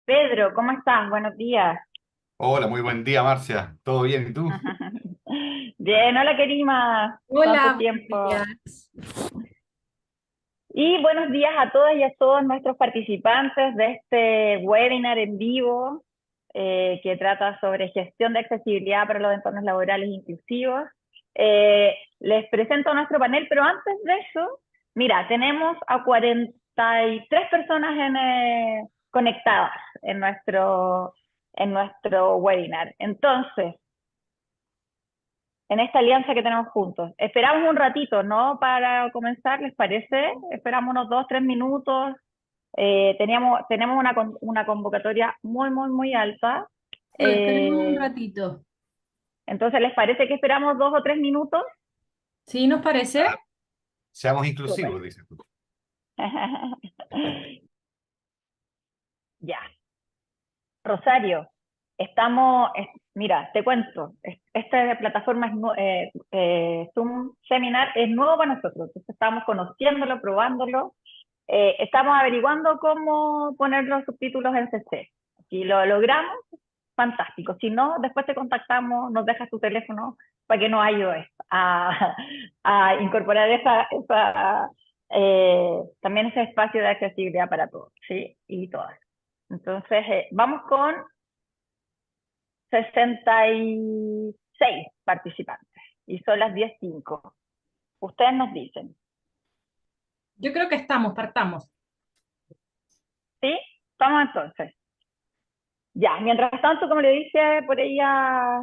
Pedro, ¿cómo estás? Buenos días. Hola, muy buen día, Marcia. ¿Todo bien? ¿Y tú? Bien, hola Kerima, tanto Hola, buenos tiempo. días. Y buenos días a todas y a todos nuestros participantes de este webinar en vivo que trata sobre gestión de accesibilidad para los entornos laborales inclusivos. Les presento a nuestro panel, pero antes de eso, mira, tenemos a 43 personas conectadas en nuestro webinar. Entonces, en esta alianza que tenemos juntos. Esperamos un ratito, ¿no? Para comenzar, ¿les parece? Esperamos unos 2, 3 minutos. Tenemos una convocatoria muy, muy, muy alta. Sí, esperemos un Eh, ratito. entonces, ¿les parece que esperamos 2 o 3 minutos? ¿Sí nos parece? Seamos Súper. inclusivos, dices tú. Ya. Rosario, mira, te cuento, esta plataforma Zoom Seminar es nuevo para nosotros, entonces estamos conociéndolo, probándolo, estamos averiguando cómo poner los subtítulos en CC. Si lo logramos, fantástico. Si no, después te contactamos, nos dejas tu teléfono para que nos ayudes a incorporar también ese espacio de accesibilidad para todos, ¿sí? Y todas. Entonces, vamos con 66 participantes y son las 10:05. Ustedes nos dicen, Yo creo que partamos. ¿sí? Vamos entonces. Ya, mientras tanto, como le dije por ahí a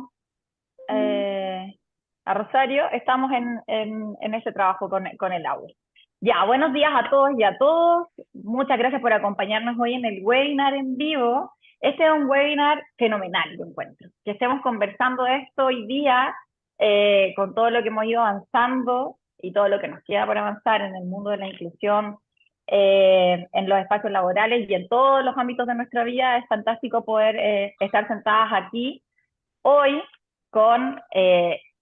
Rosario, estamos en ese trabajo con el agua. Ya, buenos días a todos y a todos. Muchas gracias por acompañarnos hoy en el webinar en vivo. Este es un webinar fenomenal, yo encuentro. Que estemos conversando esto hoy día con todo lo que hemos ido avanzando y todo lo que nos queda por avanzar en el mundo de la inclusión, en los espacios laborales y en todos los ámbitos de nuestra vida. Es fantástico poder estar sentadas aquí hoy con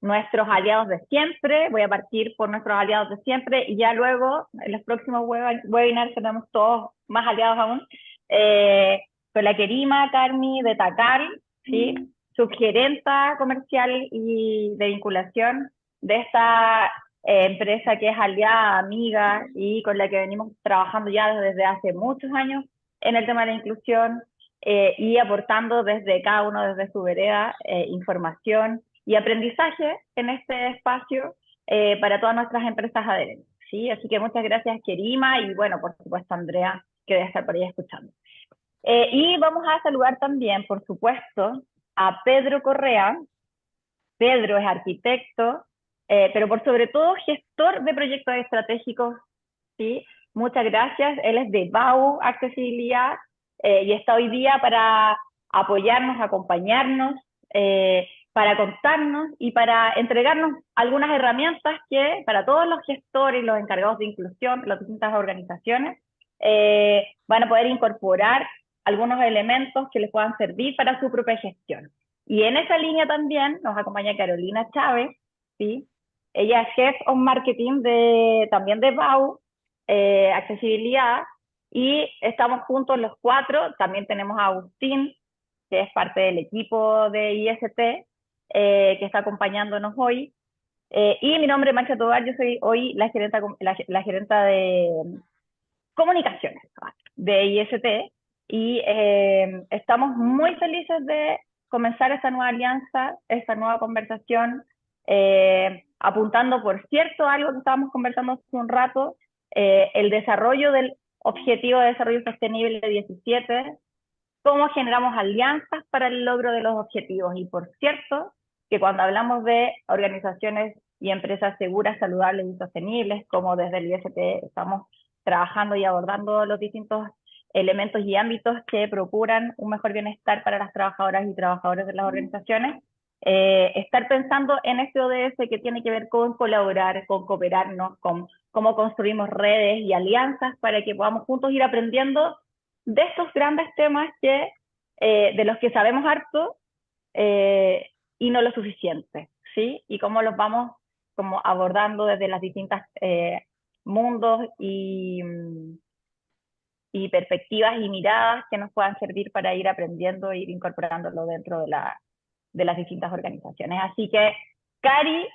nuestros aliados de siempre. Voy a partir por nuestros aliados de siempre y ya luego en los próximos webinars tenemos todos más aliados aún. Eh, con la Kerima Carmi de Tacal, ¿sí? Subgerenta comercial y de vinculación de esta empresa que es aliada, amiga y con la que venimos trabajando ya desde hace muchos años en el tema de la inclusión, y aportando desde cada uno, desde su vereda, información y aprendizaje en este espacio para todas nuestras empresas adherentes. ¿Sí? Así que muchas gracias, Kerima, y bueno, por supuesto, Andrea, que debe estar por ahí escuchando. Y vamos a saludar también, por supuesto, a Pedro Correa. Pedro es arquitecto, pero por sobre todo gestor de proyectos estratégicos. ¿Sí? Muchas gracias. Él es de BAU Accesibilidad y está hoy día para apoyarnos, acompañarnos, para contarnos y para entregarnos algunas herramientas que para todos los gestores y los encargados de inclusión, las distintas organizaciones, van a poder incorporar algunos elementos que les puedan servir para su propia gestión. Y en esa línea también nos acompaña Carolina Chávez, ¿sí? Ella es Head of Marketing también de BAU, accesibilidad, y estamos juntos los cuatro. También tenemos a Agustín, que es parte del equipo de IST, que está acompañándonos hoy. Y mi nombre es Marcia Tobar, yo soy hoy la gerenta de comunicaciones de IST, y estamos muy felices de comenzar esta nueva alianza, esta nueva conversación, apuntando, por cierto, a algo que estábamos conversando hace un rato, el desarrollo del Objetivo de Desarrollo Sostenible 17, cómo generamos alianzas para el logro de los objetivos. Y por cierto, que cuando hablamos de organizaciones y empresas seguras, saludables y sostenibles, como desde el IST estamos trabajando y abordando los distintos elementos y ámbitos que procuran un mejor bienestar para las trabajadoras y trabajadores de las organizaciones, estar pensando en este ODS que tiene que ver con colaborar, con cooperarnos, con cómo construimos redes y alianzas para que podamos juntos ir aprendiendo de estos grandes temas de los que sabemos harto, eh, y no lo suficiente, ¿sí? Y cómo los vamos como abordando desde las distintas mundos y perspectivas y miradas que nos puedan servir para ir aprendiendo e ir incorporándolo dentro de las distintas organizaciones. Así que, Keri,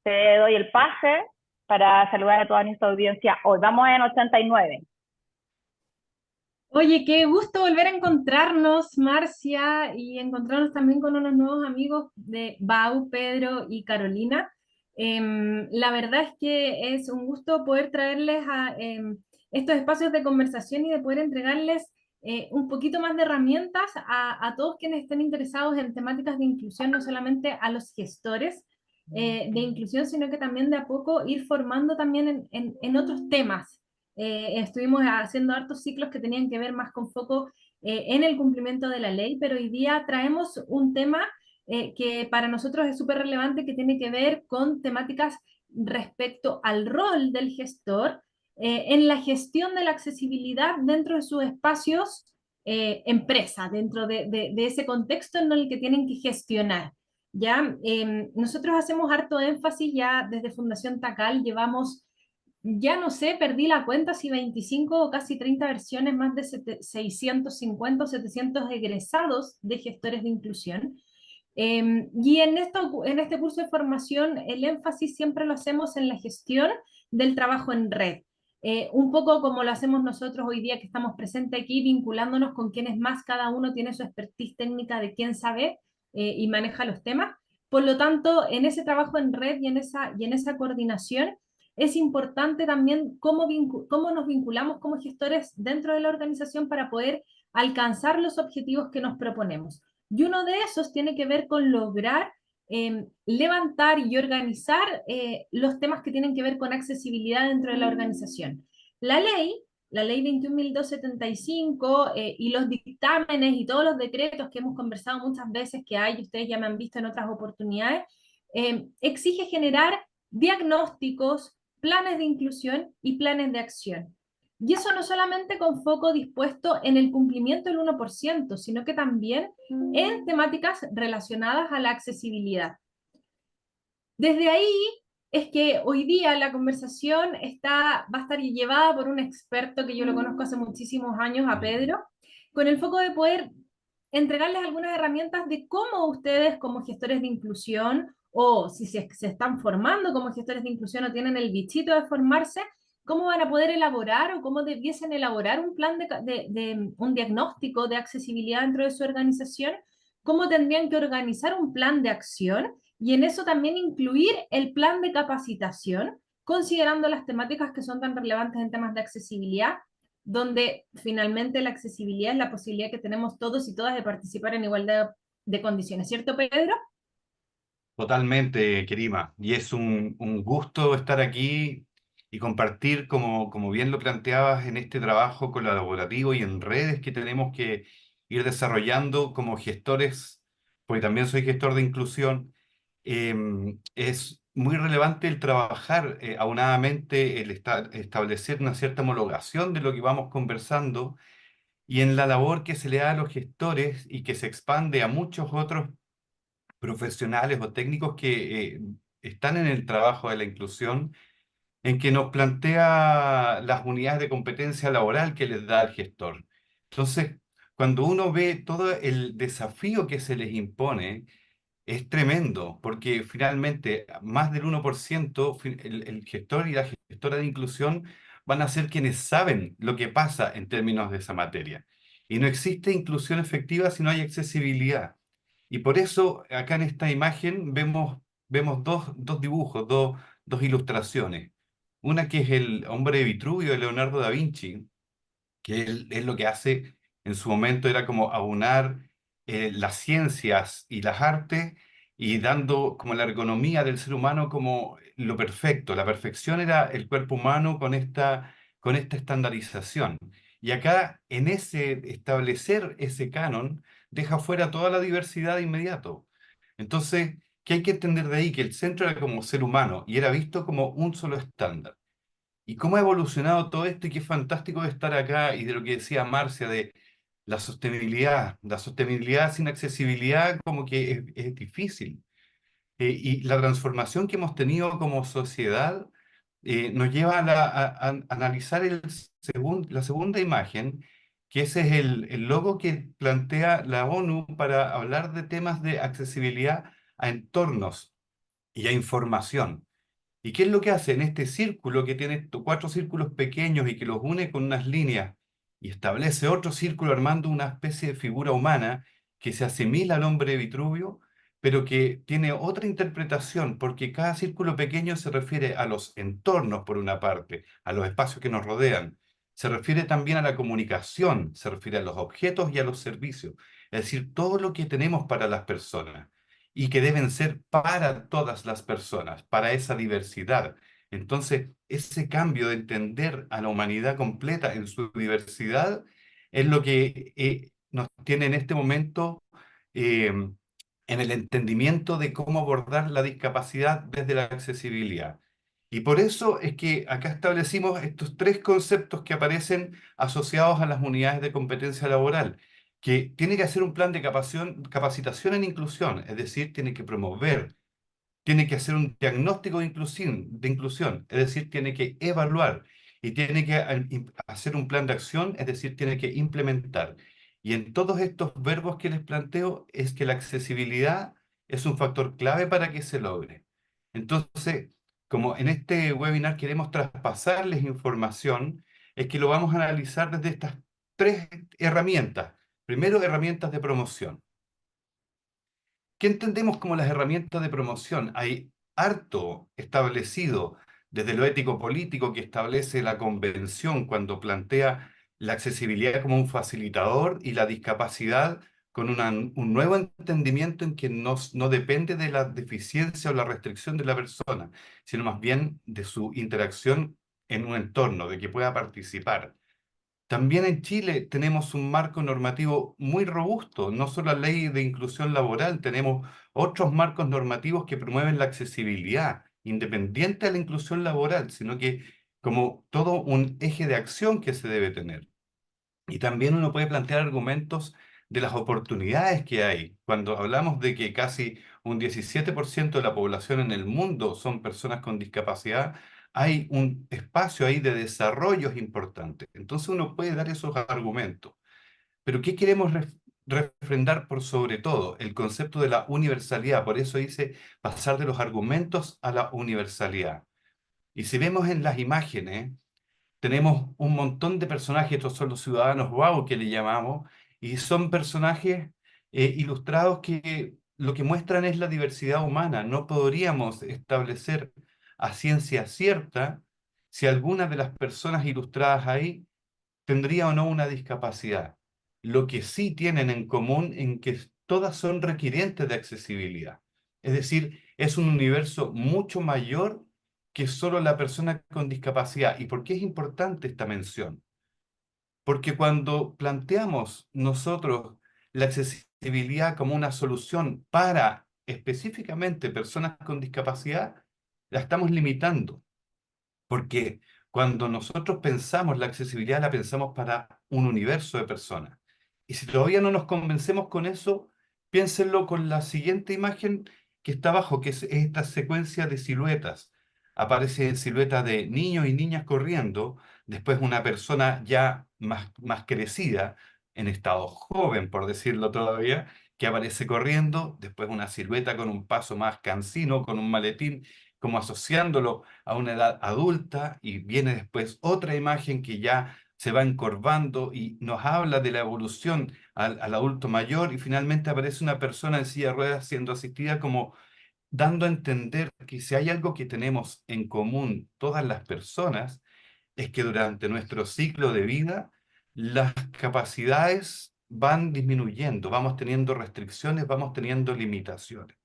te doy el pase para saludar a toda nuestra audiencia hoy. Vamos en 89. Oye, qué gusto volver a encontrarnos, Marcia, y encontrarnos también con unos nuevos amigos de Bau, Pedro y Carolina. La verdad es que es un gusto poder traerles a estos espacios de conversación y de poder entregarles un poquito más de herramientas a todos quienes estén interesados en temáticas de inclusión, no solamente a los gestores de inclusión, sino que también de a poco ir formando también en otros temas. Estuvimos haciendo hartos ciclos que tenían que ver más con foco en el cumplimiento de la ley, pero hoy día traemos un tema que para nosotros es súper relevante, que tiene que ver con temáticas respecto al rol del gestor en la gestión de la accesibilidad dentro de sus espacios empresa, dentro de ese contexto en el que tienen que gestionar. ¿Ya? Nosotros hacemos harto énfasis ya desde Fundación Tacal, llevamos ya no sé, perdí la cuenta si 25 o casi 30 versiones, más de 650 o 700 egresados de gestores de inclusión. Y en este curso de formación el énfasis siempre lo hacemos en la gestión del trabajo en red. Un poco como lo hacemos nosotros hoy día que estamos presentes aquí, vinculándonos con quienes más cada uno tiene su expertise técnica de quién sabe y maneja los temas. Por lo tanto, en ese trabajo en red y en esa coordinación, es importante también cómo nos vinculamos como gestores dentro de la organización para poder alcanzar los objetivos que nos proponemos. Y uno de esos tiene que ver con lograr levantar y organizar los temas que tienen que ver con accesibilidad dentro de la organización. La ley, la ley 21.275 y los dictámenes y todos los decretos que hemos conversado muchas veces que hay, ustedes ya me han visto en otras oportunidades, exige generar diagnósticos, planes de inclusión y planes de acción. Y eso no solamente con foco dispuesto en el cumplimiento del 1%, sino que también en temáticas relacionadas a la accesibilidad. Desde ahí es que hoy día la conversación va a estar llevada por un experto que yo lo conozco hace muchísimos años, a Pedro, con el foco de poder entregarles algunas herramientas de cómo ustedes como gestores de inclusión o si se están formando como gestores de inclusión o tienen el bichito de formarse, cómo van a poder elaborar o cómo debiesen elaborar un plan un diagnóstico de accesibilidad dentro de su organización, cómo tendrían que organizar un plan de acción y en eso también incluir el plan de capacitación, considerando las temáticas que son tan relevantes en temas de accesibilidad, donde finalmente la accesibilidad es la posibilidad que tenemos todos y todas de participar en igualdad de condiciones, ¿cierto, Pedro? Totalmente, Kerima. Y es un gusto estar aquí y compartir, como bien lo planteabas, en este trabajo colaborativo y en redes que tenemos que ir desarrollando como gestores, porque también soy gestor de inclusión. Es muy relevante el trabajar aunadamente, establecer una cierta homologación de lo que vamos conversando y en la labor que se le da a los gestores y que se expande a muchos otros profesionales o técnicos que están en el trabajo de la inclusión, en que nos plantea las unidades de competencia laboral que les da el gestor. Entonces, cuando uno ve todo el desafío que se les impone, es tremendo, porque finalmente más del 1%, el gestor y la gestora de inclusión van a ser quienes saben lo que pasa en términos de esa materia. Y no existe inclusión efectiva si no hay accesibilidad. Y por eso acá en esta imagen vemos dos dibujos, dos ilustraciones. Una que es el hombre de Vitruvio de Leonardo da Vinci, que él lo que hace en su momento era como aunar las ciencias y las artes y dando como la ergonomía del ser humano como lo perfecto. La perfección era el cuerpo humano con esta estandarización. Y acá, en ese establecer ese canon, deja fuera toda la diversidad de inmediato. Entonces, ¿qué hay que entender de ahí? Que el centro era como ser humano y era visto como un solo estándar. ¿Y cómo ha evolucionado todo esto? Y qué fantástico de estar acá y de lo que decía Marcia de la sostenibilidad. La sostenibilidad sin accesibilidad como que es difícil. Y la transformación que hemos tenido como sociedad nos lleva a analizar la segunda imagen, que ese es el logo que plantea la ONU para hablar de temas de accesibilidad a entornos y a información. ¿Y qué es lo que hace en este círculo que tiene cuatro círculos pequeños y que los une con unas líneas y establece otro círculo armando una especie de figura humana que se asimila al hombre de Vitruvio, pero que tiene otra interpretación porque cada círculo pequeño se refiere a los entornos por una parte, a los espacios que nos rodean, se refiere también a la comunicación, se refiere a los objetos y a los servicios, es decir, todo lo que tenemos para las personas y que deben ser para todas las personas, para esa diversidad. Entonces, ese cambio de entender a la humanidad completa en su diversidad es lo que nos tiene en este momento en el entendimiento de cómo abordar la discapacidad desde la accesibilidad. Y por eso es que acá establecimos estos tres conceptos que aparecen asociados a las unidades de competencia laboral, que tiene que hacer un plan de capacitación en inclusión, es decir, tiene que promover, tiene que hacer un diagnóstico de inclusión, es decir, tiene que evaluar y tiene que hacer un plan de acción, es decir, tiene que implementar. Y en todos estos verbos que les planteo es que la accesibilidad es un factor clave para que se logre. Entonces, como en este webinar queremos traspasarles información, es que lo vamos a analizar desde estas tres herramientas. Primero, herramientas de promoción. ¿Qué entendemos como las herramientas de promoción? Hay harto establecido desde lo ético-político que establece la Convención cuando plantea la accesibilidad como un facilitador y la discapacidad con un nuevo entendimiento en que no depende de la deficiencia o la restricción de la persona, sino más bien de su interacción en un entorno, de que pueda participar. También en Chile tenemos un marco normativo muy robusto, no solo la ley de inclusión laboral, tenemos otros marcos normativos que promueven la accesibilidad, independiente de la inclusión laboral, sino que como todo un eje de acción que se debe tener. Y también uno puede plantear argumentos de las oportunidades que hay. Cuando hablamos de que casi un 17% de la población en el mundo son personas con discapacidad, hay un espacio ahí de desarrollos importantes. Entonces uno puede dar esos argumentos. Pero ¿qué queremos refrendar por sobre todo? El concepto de la universalidad. Por eso dice pasar de los argumentos a la universalidad. Y si vemos en las imágenes, tenemos un montón de personajes, estos son los ciudadanos wow que le llamamos, y son personajes ilustrados que lo que muestran es la diversidad humana. No podríamos establecer a ciencia cierta si alguna de las personas ilustradas ahí tendría o no una discapacidad. Lo que sí tienen en común en que todas son requirientes de accesibilidad. Es decir, es un universo mucho mayor que solo la persona con discapacidad. ¿Y por qué es importante esta mención? Porque cuando planteamos nosotros la accesibilidad como una solución para específicamente personas con discapacidad, la estamos limitando. Porque cuando nosotros pensamos la accesibilidad, la pensamos para un universo de personas. Y si todavía no nos convencemos con eso, piénsenlo con la siguiente imagen que está abajo, que es esta secuencia de siluetas. Aparece silueta de niños y niñas corriendo, después una persona ya más crecida, en estado joven, por decirlo todavía, que aparece corriendo, después una silueta con un paso más cansino, con un maletín, como asociándolo a una edad adulta, y viene después otra imagen que ya se va encorvando y nos habla de la evolución al adulto mayor, y finalmente aparece una persona en silla de ruedas siendo asistida, como dando a entender que si hay algo que tenemos en común todas las personas, es que durante nuestro ciclo de vida las capacidades van disminuyendo, vamos teniendo restricciones, vamos teniendo limitaciones.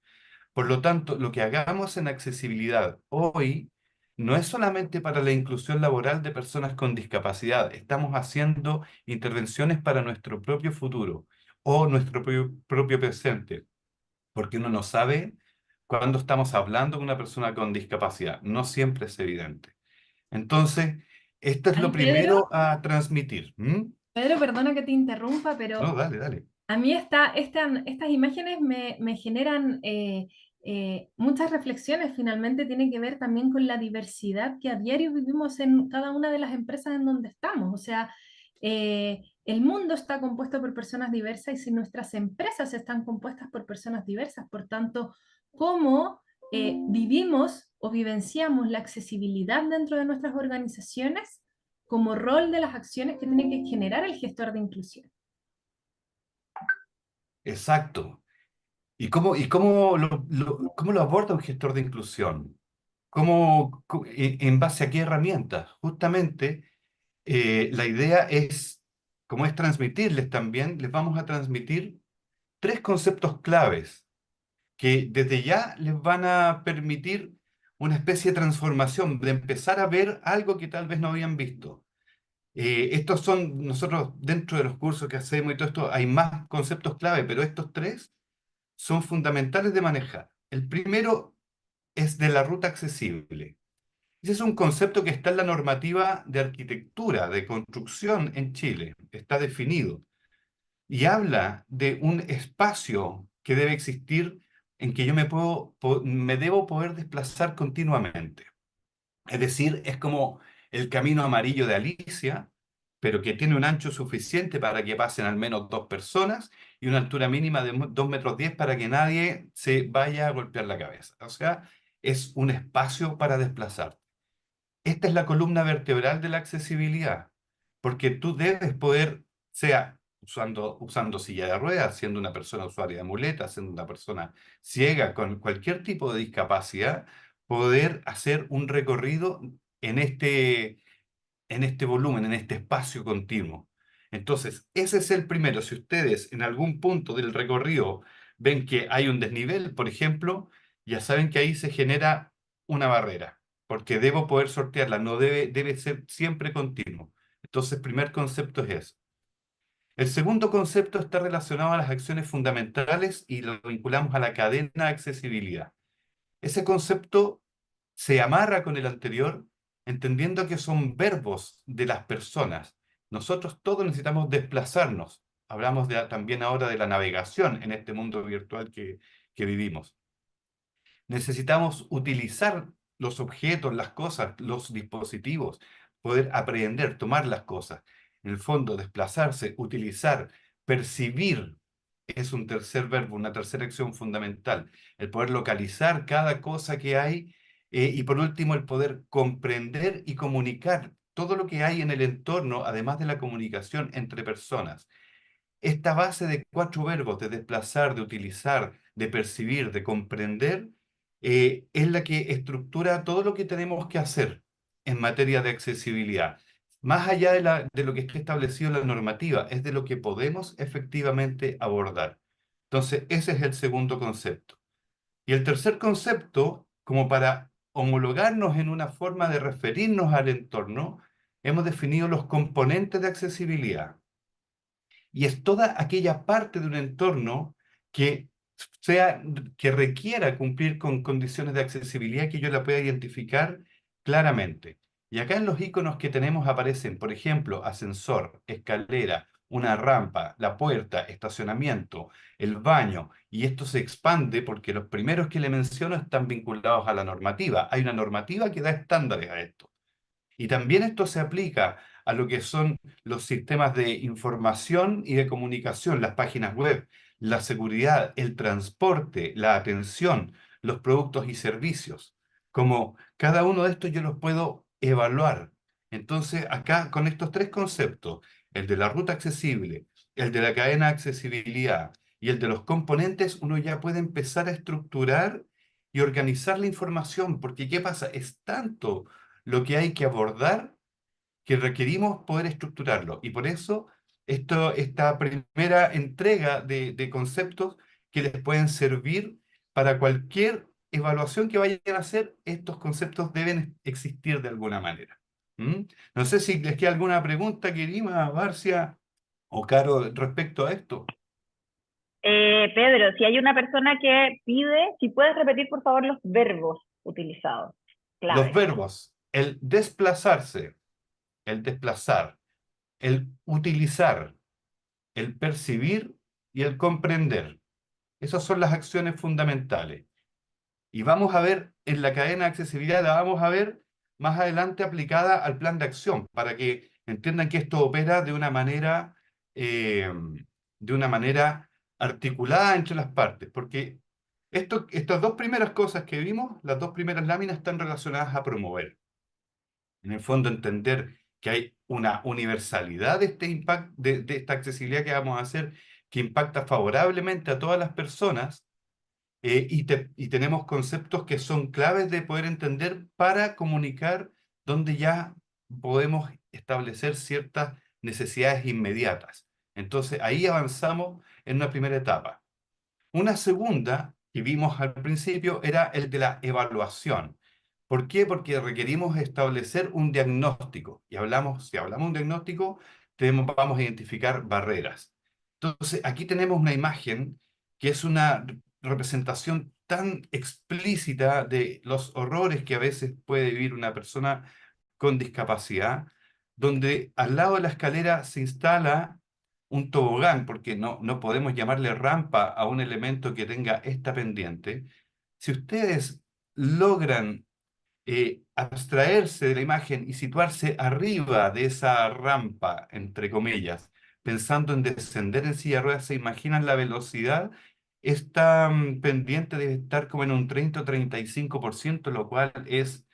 Por lo tanto, lo que hagamos en accesibilidad hoy no es solamente para la inclusión laboral de personas con discapacidad, estamos haciendo intervenciones para nuestro propio futuro o nuestro propio presente, porque uno no sabe cuándo estamos hablando con una persona con discapacidad, no siempre es evidente. Entonces, esto es lo Ay, Pedro, primero a transmitir. ¿Mm? Pedro, perdona que te interrumpa, pero No, dale, dale. a mí estas imágenes me generan muchas reflexiones finalmente tienen que ver también con la diversidad que a diario vivimos en cada una de las empresas en donde estamos. O sea, el mundo está compuesto por personas diversas y si nuestras empresas están compuestas por personas diversas, por tanto, ¿cómo vivimos o vivenciamos la accesibilidad dentro de nuestras organizaciones como rol de las acciones que tiene que generar el gestor de inclusión? Exacto. ¿Y cómo lo aborda un gestor de inclusión? En base a qué herramientas? Justamente la idea es, como es transmitirles también, les vamos a transmitir tres conceptos claves que desde ya les van a permitir una especie de transformación, de empezar a ver algo que tal vez no habían visto. Estos son, nosotros dentro de los cursos que hacemos y todo esto, hay más conceptos clave, pero estos tres son fundamentales de manejar. El primero es de la ruta accesible. Ese es un concepto que está en la normativa de arquitectura, de construcción en Chile, está definido y habla de un espacio que debe existir en que yo me debo poder desplazar continuamente. Es decir, es como el camino amarillo de Alicia, pero que tiene un ancho suficiente para que pasen al menos dos personas y una altura mínima de 2,10 m para que nadie se vaya a golpear la cabeza. O sea, es un espacio para desplazar. Esta es la columna vertebral de la accesibilidad, porque tú debes poder, sea usando silla de ruedas, siendo una persona usuaria de muletas, siendo una persona ciega, con cualquier tipo de discapacidad, poder hacer un recorrido en este volumen, en este espacio continuo. Entonces, ese es el primero. Si ustedes en algún punto del recorrido ven que hay un desnivel, por ejemplo, ya saben que ahí se genera una barrera, porque debo poder sortearla, no debe ser siempre continuo. Entonces, el primer concepto es eso. El segundo concepto está relacionado a las acciones fundamentales y lo vinculamos a la cadena de accesibilidad. Ese concepto se amarra con el anterior, entendiendo que son verbos de las personas. Nosotros todos necesitamos desplazarnos. Hablamos también ahora de la navegación en este mundo virtual que vivimos. Necesitamos utilizar los objetos, las cosas, los dispositivos, poder aprender, tomar las cosas. En el fondo, desplazarse, utilizar, percibir es un tercer verbo, una tercera acción fundamental. El poder localizar cada cosa que hay y por último el poder comprender y comunicar todo lo que hay en el entorno, además de la comunicación entre personas. Esta base de cuatro verbos, de desplazar, de utilizar, de percibir, de comprender, es la que estructura todo lo que tenemos que hacer en materia de accesibilidad. Más allá de lo que esté establecido en la normativa, es de lo que podemos efectivamente abordar. Entonces, ese es el segundo concepto. Y el tercer concepto, como para homologarnos en una forma de referirnos al entorno, hemos definido los componentes de accesibilidad y es toda aquella parte de un entorno que sea, que requiera cumplir con condiciones de accesibilidad que yo la pueda identificar claramente. Y acá en los iconos que tenemos aparecen, por ejemplo, ascensor, escalera, una rampa, la puerta, estacionamiento, el baño, y esto se expande porque los primeros que le menciono están vinculados a la normativa. Hay una normativa que da estándares a esto. Y también esto se aplica a lo que son los sistemas de información y de comunicación, las páginas web, la seguridad, el transporte, la atención, los productos y servicios. Como cada uno de estos yo los puedo evaluar. Entonces, acá con estos tres conceptos, el de la ruta accesible, el de la cadena de accesibilidad y el de los componentes, uno ya puede empezar a estructurar y organizar la información, porque ¿qué pasa? Es tanto lo que hay que abordar que requerimos poder estructurarlo. Y por eso esta primera entrega de conceptos que les pueden servir para cualquier evaluación que vayan a hacer, estos conceptos deben existir de alguna manera. ¿Mm? No sé si les queda alguna pregunta, Querima, Barcia o Caro, respecto a esto. Pedro, si hay una persona que pide, si puedes repetir por favor los verbos utilizados, Los claves. verbos, el desplazarse, el desplazar, el utilizar, el percibir y el comprender. Esas son las acciones fundamentales. Y vamos a ver en la cadena de accesibilidad, la vamos a ver más adelante aplicada al plan de acción, para que entiendan que esto opera eh, de una manera articulada entre las partes, porque estas dos primeras cosas que vimos, las dos primeras láminas están relacionadas a promover. En el fondo, entender que hay una universalidad de este impacto, de esta accesibilidad que vamos a hacer, que impacta favorablemente a todas las personas, y tenemos conceptos que son claves de poder entender para comunicar donde ya podemos establecer ciertas necesidades inmediatas. Entonces, ahí avanzamos en una primera etapa. Una segunda que vimos al principio era el de la evaluación. ¿Por qué? Porque requerimos establecer un diagnóstico. Y si hablamos de un diagnóstico, vamos a identificar barreras. Entonces, aquí tenemos una imagen que es una representación tan explícita de los horrores que a veces puede vivir una persona con discapacidad, donde al lado de la escalera se instala un tobogán, porque no podemos llamarle rampa a un elemento que tenga esta pendiente. Si ustedes logran abstraerse de la imagen y situarse arriba de esa rampa, entre comillas, pensando en descender en silla de ruedas, ¿se imaginan la velocidad? Esta pendiente debe estar como en un 30 o 35%, lo cual es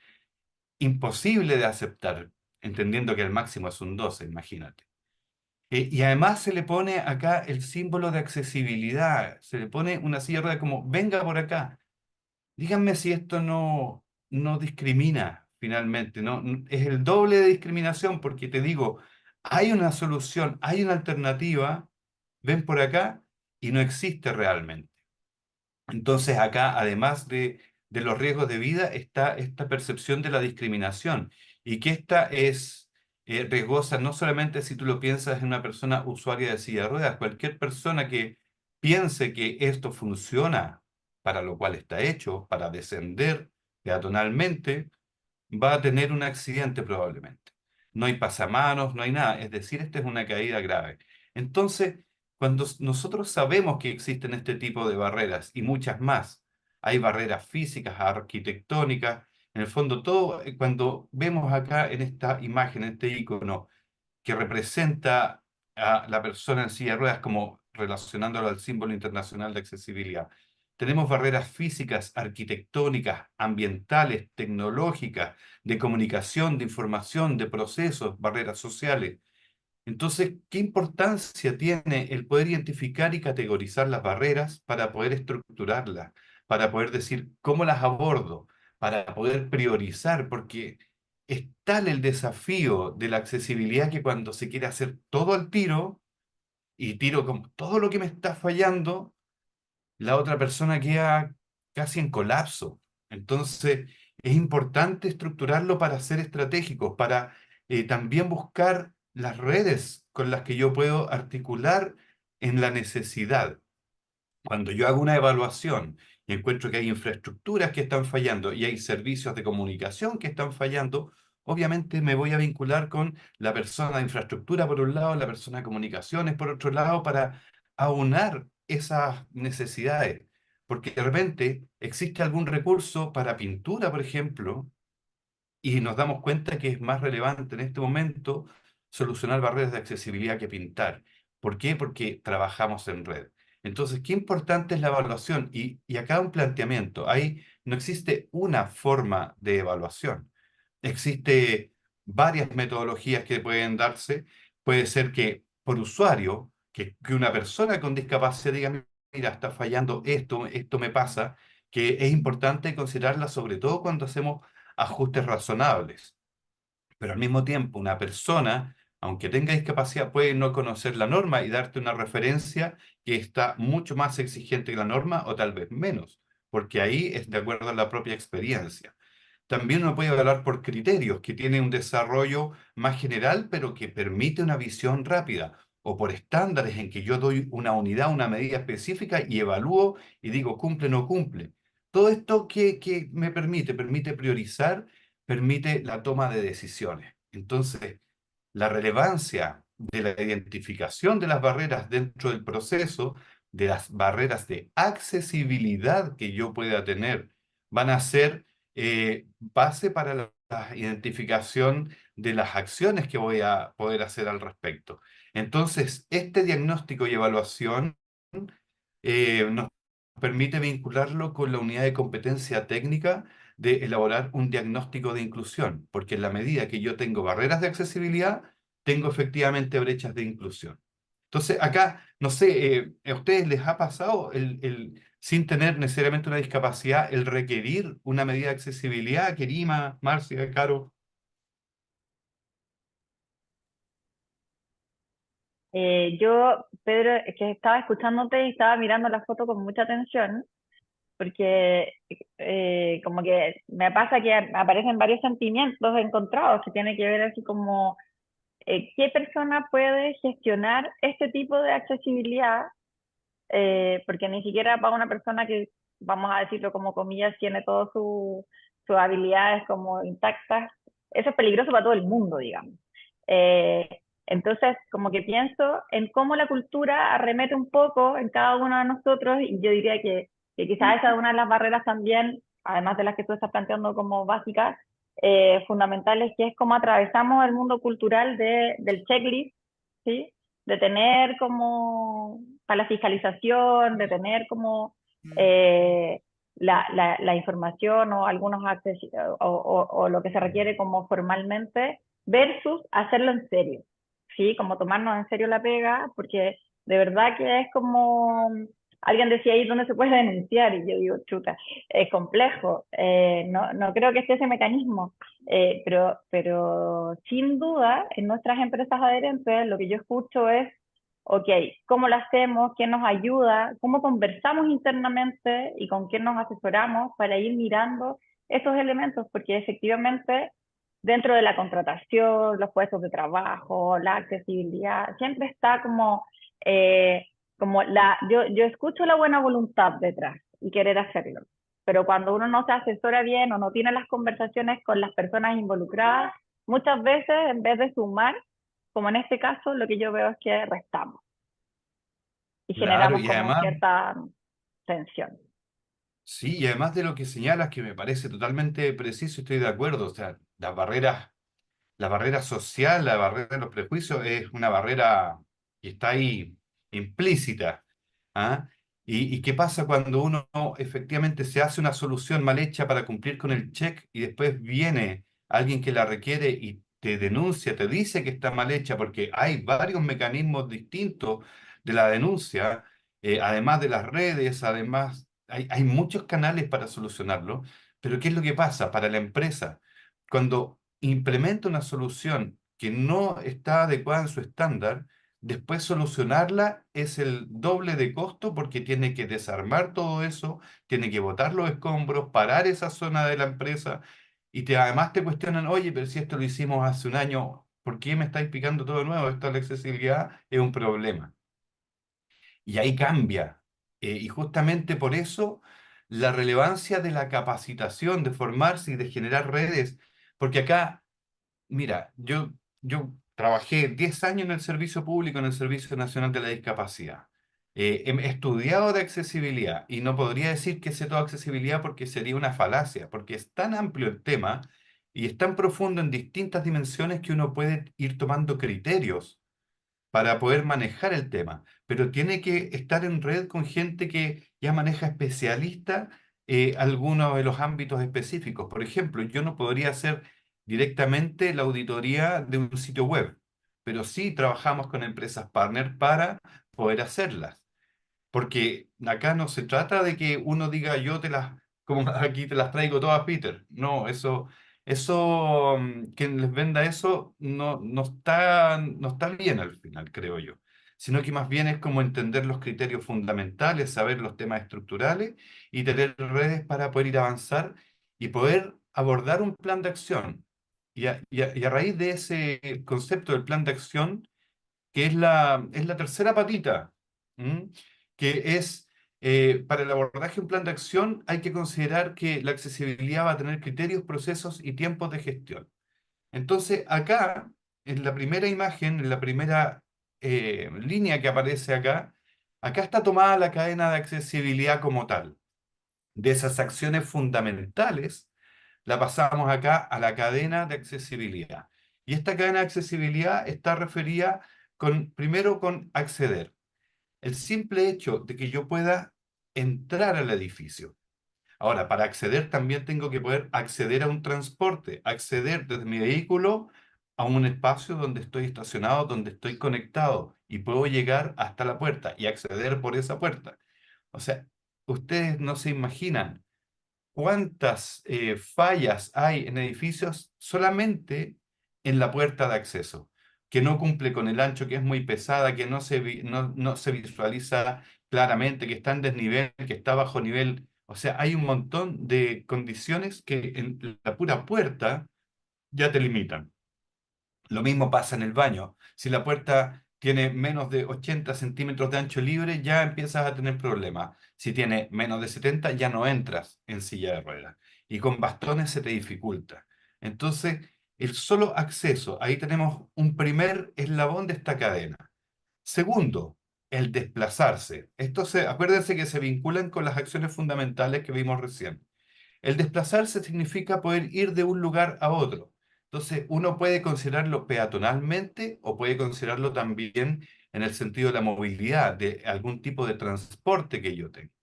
imposible de aceptar, entendiendo que el máximo es un 12, imagínate. Y además se le pone acá el símbolo de accesibilidad, se le pone una silla de ruedas como, venga por acá. Díganme si esto no discrimina finalmente, ¿no? Es el doble de discriminación porque te digo, hay una solución, hay una alternativa, ven por acá y no existe realmente. Entonces acá, además de los riesgos de vida, está esta percepción de la discriminación y que esta es riesgosa no solamente si tú lo piensas en una persona usuaria de silla de ruedas, cualquier persona que piense que esto funciona para lo cual está hecho, para descender peatonalmente, va a tener un accidente probablemente. No hay pasamanos, no hay nada, es decir, esta es una caída grave. Entonces, cuando nosotros sabemos que existen este tipo de barreras y muchas más, hay barreras físicas, arquitectónicas, en el fondo todo, cuando vemos acá en esta imagen, en este icono, que representa a la persona en silla de ruedas como relacionándolo al símbolo internacional de accesibilidad. Tenemos barreras físicas, arquitectónicas, ambientales, tecnológicas, de comunicación, de información, de procesos, barreras sociales. Entonces, ¿qué importancia tiene el poder identificar y categorizar las barreras para poder estructurarlas, para poder decir cómo las abordo, para poder priorizar? Porque es tal el desafío de la accesibilidad que cuando se quiere hacer todo al tiro y tiro con todo lo que me está fallando, la otra persona queda casi en colapso. Entonces, es importante estructurarlo para ser estratégicos, para también buscar las redes con las que yo puedo articular en la necesidad. Cuando yo hago una evaluación y encuentro que hay infraestructuras que están fallando y hay servicios de comunicación que están fallando, obviamente me voy a vincular con la persona de infraestructura por un lado, la persona de comunicaciones por otro lado, para aunar esas necesidades. Porque de repente existe algún recurso para pintura, por ejemplo, y nos damos cuenta que es más relevante en este momento solucionar barreras de accesibilidad que pintar. ¿Por qué? Porque trabajamos en red. Entonces, qué importante es la evaluación. Y acá un planteamiento. No existe una forma de evaluación. Existe varias metodologías que pueden darse. Puede ser que por usuario, que una persona con discapacidad diga, mira, está fallando esto me pasa, que es importante considerarla sobre todo cuando hacemos ajustes razonables. Pero al mismo tiempo, una persona, aunque tenga discapacidad, puede no conocer la norma y darte una referencia que está mucho más exigente que la norma o tal vez menos, porque ahí es de acuerdo a la propia experiencia. También uno puede evaluar por criterios que tienen un desarrollo más general, pero que permite una visión rápida, o por estándares en que yo doy una unidad, una medida específica y evalúo y digo cumple o no cumple. Todo esto que me permite priorizar, permite la toma de decisiones. Entonces, la relevancia de la identificación de las barreras dentro del proceso, de las barreras de accesibilidad que yo pueda tener van a ser base para la identificación de las acciones que voy a poder hacer al respecto. Entonces, este diagnóstico y evaluación nos permite vincularlo con la unidad de competencia técnica de elaborar un diagnóstico de inclusión, porque en la medida que yo tengo barreras de accesibilidad, tengo efectivamente brechas de inclusión. Entonces, acá, no sé, ¿a ustedes les ha pasado sin tener necesariamente una discapacidad, el requerir una medida de accesibilidad? Kerima, Marcia, Caro. Yo, Pedro, es que estaba escuchándote y estaba mirando la foto con mucha atención, porque como que me pasa que aparecen varios sentimientos encontrados que tienen que ver así como qué persona puede gestionar este tipo de accesibilidad, porque ni siquiera para una persona que, vamos a decirlo como comillas, tiene todas sus habilidades como intactas, eso es peligroso para todo el mundo, digamos. Eh, entonces, como que pienso en cómo la cultura arremete un poco en cada uno de nosotros y yo diría que quizás esa es una de las barreras también, además de las que tú estás planteando como básicas, fundamentales, que es cómo atravesamos el mundo cultural del checklist, ¿sí? De tener como para la fiscalización, de tener como la información o algunos accesos o lo que se requiere como formalmente versus hacerlo en serio, ¿sí? Como tomarnos en serio la pega, porque de verdad que es como, alguien decía ahí dónde se puede denunciar, y yo digo, chuta, es complejo, no creo que esté ese mecanismo, pero sin duda en nuestras empresas adherentes lo que yo escucho es, ok, ¿cómo lo hacemos? ¿Quién nos ayuda? ¿Cómo conversamos internamente y con quién nos asesoramos para ir mirando estos elementos? Porque efectivamente dentro de la contratación, los puestos de trabajo, la accesibilidad, siempre está como yo escucho la buena voluntad detrás y querer hacerlo, pero cuando uno no se asesora bien o no tiene las conversaciones con las personas involucradas, muchas veces en vez de sumar, como en este caso, lo que yo veo es que restamos y Claro, generamos y como además, cierta tensión. sí, y además de lo que señalas, que me parece totalmente preciso, estoy de acuerdo, o sea, la barrera social, la barrera de los prejuicios es una barrera que está ahí implícita. ¿Ah? Y qué pasa cuando uno efectivamente se hace una solución mal hecha para cumplir con el check y después viene alguien que la requiere y te denuncia, te dice que está mal hecha porque hay varios mecanismos distintos de la denuncia, además de las redes, además hay muchos canales para solucionarlo, pero ¿qué es lo que pasa para la empresa? Cuando implementa una solución que no está adecuada en su estándar, después solucionarla es el doble de costo porque tiene que desarmar todo eso, tiene que botar los escombros, parar esa zona de la empresa y además te cuestionan, oye, pero si esto lo hicimos hace un año, ¿por qué me estáis picando todo de nuevo? Esto de la accesibilidad es un problema. Y ahí cambia. Y justamente por eso la relevancia de la capacitación, de formarse y de generar redes, porque acá mira, yo trabajé 10 años en el servicio público, en el Servicio Nacional de la Discapacidad. He estudiado de accesibilidad y no podría decir que sé toda accesibilidad porque sería una falacia, porque es tan amplio el tema y es tan profundo en distintas dimensiones que uno puede ir tomando criterios para poder manejar el tema, pero tiene que estar en red con gente que ya maneja especialista algunos de los ámbitos específicos. Por ejemplo, yo no podría hacer directamente la auditoría de un sitio web, pero sí trabajamos con empresas partner para poder hacerlas. Porque acá no se trata de que uno diga yo te las, como aquí te las traigo todas, Peter. No, quien les venda eso no está bien al final, creo yo. Sino que más bien es como entender los criterios fundamentales, saber los temas estructurales y tener redes para poder ir a avanzar y poder abordar un plan de acción. Y a raíz de ese concepto del plan de acción, que es la tercera patita, ¿m? Que es, para el abordaje de un plan de acción hay que considerar que la accesibilidad va a tener criterios, procesos y tiempos de gestión. Entonces, acá, en la primera imagen, en la primera línea que aparece acá, acá está tomada la cadena de accesibilidad como tal. De esas acciones fundamentales, la pasamos acá a la cadena de accesibilidad. Y esta cadena de accesibilidad está referida primero con acceder. El simple hecho de que yo pueda entrar al edificio. Ahora, para acceder también tengo que poder acceder a un transporte, acceder desde mi vehículo a un espacio donde estoy estacionado, donde estoy conectado y puedo llegar hasta la puerta y acceder por esa puerta. O sea, ustedes no se imaginan cuántas fallas hay en edificios solamente en la puerta de acceso, que no cumple con el ancho, que es muy pesada, que no se visualiza claramente, que está en desnivel, que está bajo nivel. O sea, hay un montón de condiciones que en la pura puerta ya te limitan. Lo mismo pasa en el baño. Si la puerta tiene menos de 80 centímetros de ancho libre, ya empiezas a tener problemas. Si tiene menos de 70, ya no entras en silla de ruedas. Y con bastones se te dificulta. Entonces, el solo acceso, ahí tenemos un primer eslabón de esta cadena. Segundo, el desplazarse. Acuérdense que se vinculan con las acciones fundamentales que vimos recién. El desplazarse significa poder ir de un lugar a otro. Entonces, uno puede considerarlo peatonalmente o puede considerarlo también en el sentido de la movilidad, de algún tipo de transporte que yo tenga.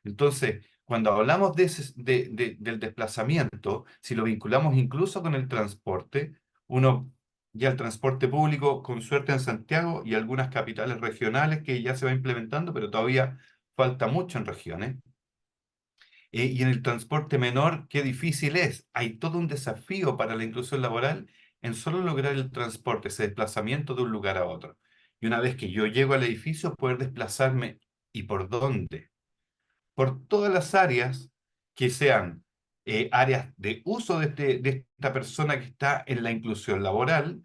Entonces, cuando hablamos del desplazamiento, si lo vinculamos incluso con el transporte, ya el transporte público, con suerte en Santiago y algunas capitales regionales que ya se va implementando, pero todavía falta mucho en regiones. Y en el transporte menor, qué difícil es. Hay todo un desafío para la inclusión laboral en solo lograr el transporte, ese desplazamiento de un lugar a otro. Y una vez que yo llego al edificio, poder desplazarme. ¿Y por dónde? Por todas las áreas que sean áreas de uso de esta persona que está en la inclusión laboral,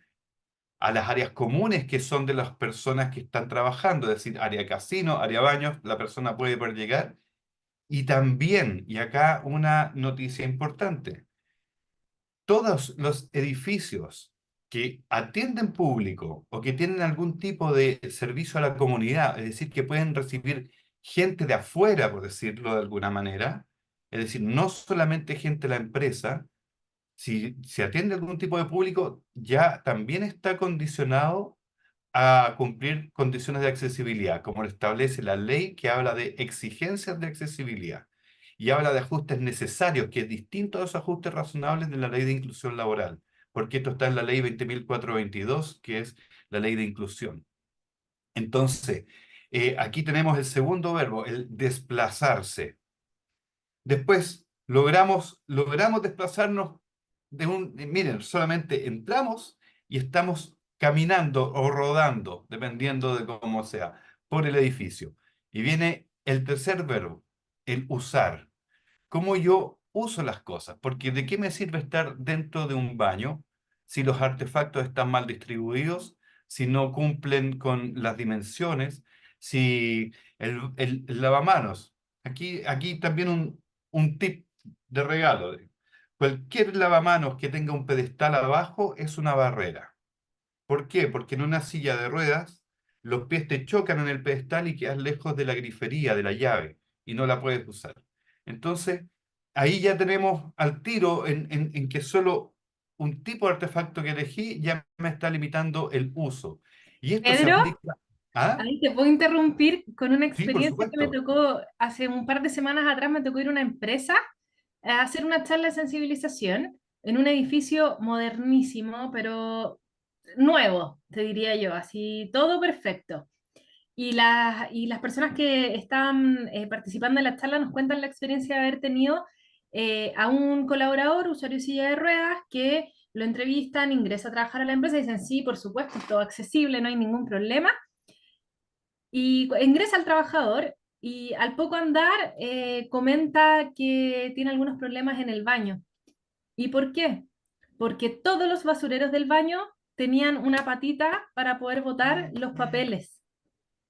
a las áreas comunes que son de las personas que están trabajando, es decir, área casino, área baños, la persona puede poder llegar y también, y acá una noticia importante, todos los edificios que atienden público o que tienen algún tipo de servicio a la comunidad, es decir, que pueden recibir gente de afuera, por decirlo de alguna manera, es decir, no solamente gente de la empresa, si se atiende algún tipo de público, ya también está condicionado a cumplir condiciones de accesibilidad, como lo establece la ley que habla de exigencias de accesibilidad y habla de ajustes necesarios, que es distinto a los ajustes razonables de la ley de inclusión laboral, porque esto está en la ley 20.422, que es la ley de inclusión. Entonces, aquí tenemos el segundo verbo, el desplazarse. Después, logramos desplazarnos miren, solamente entramos y estamos caminando o rodando, dependiendo de cómo sea, por el edificio. Y viene el tercer verbo, el usar. ¿Cómo yo uso las cosas? Porque ¿de qué me sirve estar dentro de un baño si los artefactos están mal distribuidos, si no cumplen con las dimensiones, si el lavamanos? Aquí también un tip de regalo. Cualquier lavamanos que tenga un pedestal abajo es una barrera. ¿Por qué? Porque en una silla de ruedas los pies te chocan en el pedestal y quedas lejos de la grifería, de la llave, y no la puedes usar. Entonces, ahí ya tenemos al tiro en que solo un tipo de artefacto que elegí ya me está limitando el uso. Y esto se Pedro, aplica. ¿Ah? ahí te puedo interrumpir con una Sí, por experiencia que me supuesto. tocó hace un par de semanas atrás, me tocó ir a una empresa a hacer una charla de sensibilización en un edificio modernísimo, pero nuevo, te diría yo, así todo perfecto. Y las personas que estaban participando en la charla nos cuentan la experiencia de haber tenido a un colaborador, usuario de silla de ruedas, que lo entrevistan, ingresa a trabajar a la empresa y dicen, sí, por supuesto, es todo accesible, no hay ningún problema. Y ingresa el trabajador y al poco andar comenta que tiene algunos problemas en el baño. ¿Y por qué? Porque todos los basureros del baño tenían una patita para poder botar los papeles.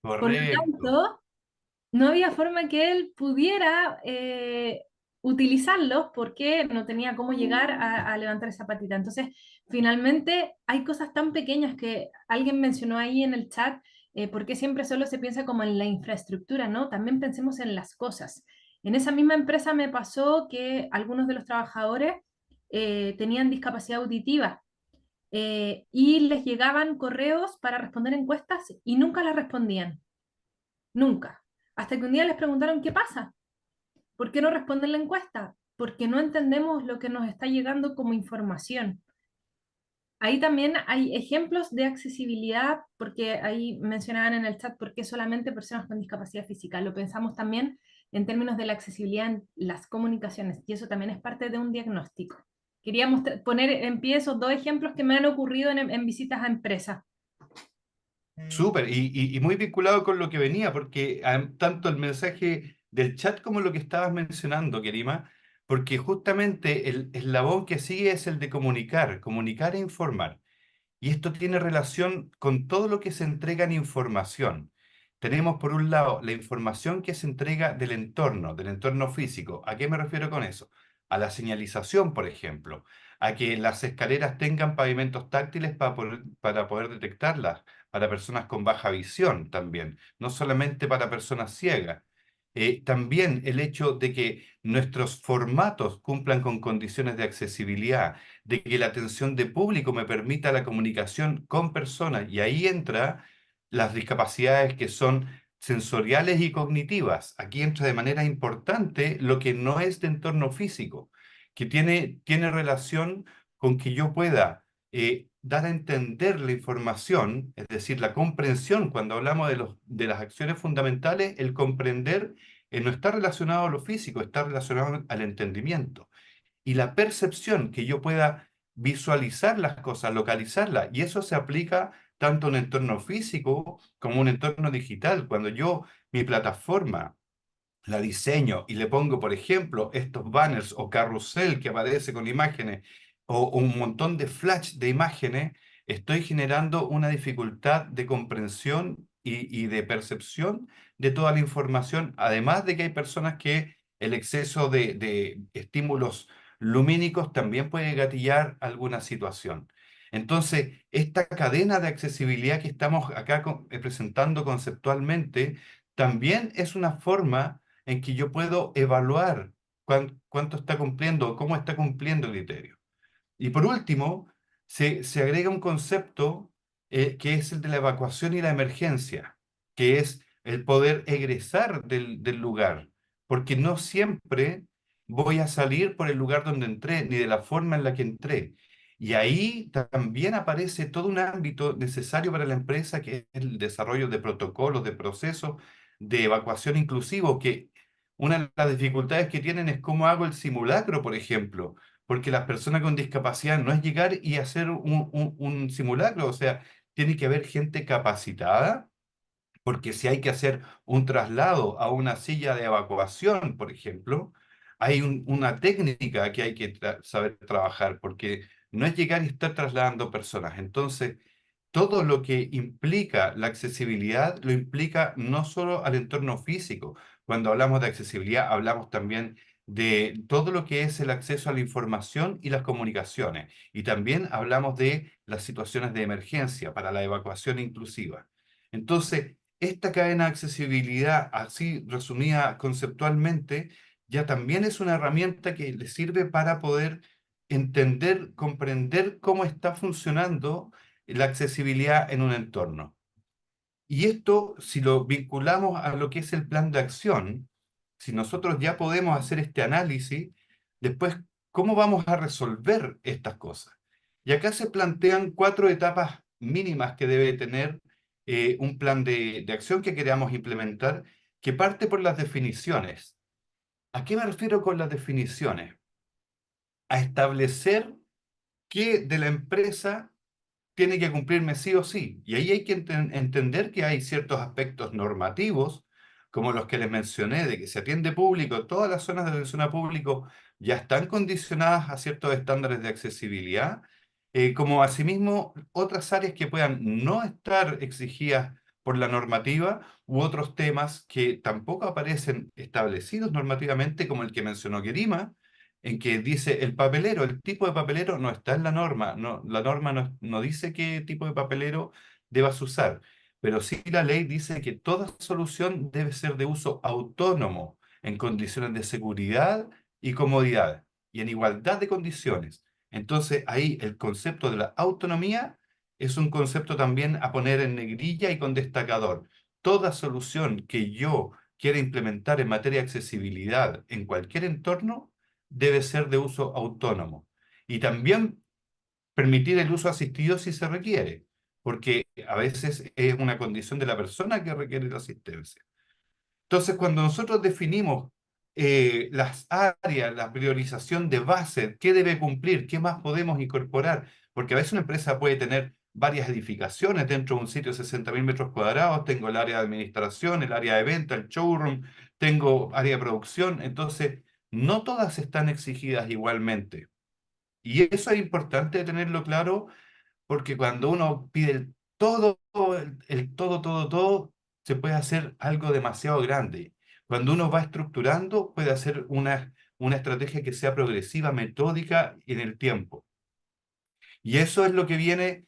Por lo Correcto. tanto, no había forma que él pudiera utilizarlos porque no tenía cómo llegar a levantar esa patita. Entonces, finalmente hay cosas tan pequeñas que alguien mencionó ahí en el chat, porque siempre solo se piensa como en la infraestructura, ¿no? También pensemos en las cosas. En esa misma empresa me pasó que algunos de los trabajadores tenían discapacidad auditiva y les llegaban correos para responder encuestas y nunca las respondían, nunca. Hasta que un día les preguntaron, ¿qué pasa? ¿Por qué no responden la encuesta? Porque no entendemos lo que nos está llegando como información. Ahí también hay ejemplos de accesibilidad, porque ahí mencionaban en el chat por qué solamente personas con discapacidad física. Lo pensamos también en términos de la accesibilidad en las comunicaciones, y eso también es parte de un diagnóstico. Queríamos poner en pie esos dos ejemplos que me han ocurrido en visitas a empresas. Súper, y muy vinculado con lo que venía, porque tanto el mensaje del chat como lo que estabas mencionando, Kerima, porque justamente el eslabón que sigue es el de comunicar, comunicar e informar. Y esto tiene relación con todo lo que se entrega en información. Tenemos por un lado la información que se entrega del entorno físico. ¿A qué me refiero con eso? A la señalización, por ejemplo, a que las escaleras tengan pavimentos táctiles para poder detectarlas, para personas con baja visión también, no solamente para personas ciegas. También el hecho de que nuestros formatos cumplan con condiciones de accesibilidad, de que la atención de público me permita la comunicación con personas, y ahí entra las discapacidades que son sensoriales y cognitivas. Aquí entra de manera importante lo que no es de entorno físico, que tiene relación con que yo pueda dar a entender la información, es decir, la comprensión. Cuando hablamos de las acciones fundamentales, el comprender no está relacionado a lo físico, está relacionado al entendimiento. Y la percepción, que yo pueda visualizar las cosas, localizarlas, y eso se aplica tanto en un entorno físico como en un entorno digital. Cuando yo, mi plataforma, la diseño y le pongo, por ejemplo, estos banners o carrusel que aparece con imágenes o un montón de flash de imágenes, estoy generando una dificultad de comprensión y de percepción de toda la información, además de que hay personas que el exceso de estímulos lumínicos también puede gatillar alguna situación. Entonces, esta cadena de accesibilidad que estamos acá presentando conceptualmente también es una forma en que yo puedo evaluar cuánto está cumpliendo o cómo está cumpliendo el criterio. Y por último, se agrega un concepto que es el de la evacuación y la emergencia, que es el poder egresar del lugar, porque no siempre voy a salir por el lugar donde entré, ni de la forma en la que entré. Y ahí también aparece todo un ámbito necesario para la empresa, que es el desarrollo de protocolos, de procesos de evacuación inclusivo, que una de las dificultades que tienen es cómo hago el simulacro, por ejemplo, porque las personas con discapacidad no es llegar y hacer un simulacro, o sea, tiene que haber gente capacitada, porque si hay que hacer un traslado a una silla de evacuación, por ejemplo, hay una técnica que hay que saber trabajar, porque no es llegar y estar trasladando personas. Entonces, todo lo que implica la accesibilidad lo implica no solo al entorno físico. Cuando hablamos de accesibilidad, hablamos también de todo lo que es el acceso a la información y las comunicaciones. Y también hablamos de las situaciones de emergencia para la evacuación inclusiva. Entonces, esta cadena de accesibilidad, así resumida conceptualmente, ya también es una herramienta que le sirve para poder entender, comprender cómo está funcionando la accesibilidad en un entorno. Y esto, si lo vinculamos a lo que es el plan de acción, si nosotros ya podemos hacer este análisis, después, ¿cómo vamos a resolver estas cosas? Y acá se plantean 4 etapas mínimas que debe tener un plan de acción que queramos implementar, que parte por las definiciones. ¿A qué me refiero con las definiciones? A establecer qué de la empresa tiene que cumplirme sí o sí. Y ahí hay que entender que hay ciertos aspectos normativos, como los que les mencioné, de que se atiende público, todas las zonas de atención a público ya están condicionadas a ciertos estándares de accesibilidad, como asimismo otras áreas que puedan no estar exigidas por la normativa u otros temas que tampoco aparecen establecidos normativamente, como el que mencionó Kerima, en que dice el papelero, el tipo de papelero no está en la norma, no, la norma no dice qué tipo de papelero debas usar, pero sí la ley dice que toda solución debe ser de uso autónomo, en condiciones de seguridad y comodidad y en igualdad de condiciones. Entonces ahí el concepto de la autonomía es un concepto también a poner en negrilla y con destacador. Toda solución que yo quiera implementar en materia de accesibilidad en cualquier entorno debe ser de uso autónomo. Y también permitir el uso asistido si se requiere, porque a veces es una condición de la persona que requiere la asistencia. Entonces, cuando nosotros definimos las áreas, la priorización de base, qué debe cumplir, qué más podemos incorporar, porque a veces una empresa puede tener varias edificaciones dentro de un sitio de 60.000 metros cuadrados, tengo el área de administración, el área de venta, el showroom, tengo área de producción, entonces no todas están exigidas igualmente. Y eso es importante tenerlo claro porque cuando uno pide el todo, el todo, todo, todo, se puede hacer algo demasiado grande. Cuando uno va estructurando, puede hacer una estrategia que sea progresiva, metódica y en el tiempo. Y eso es lo que viene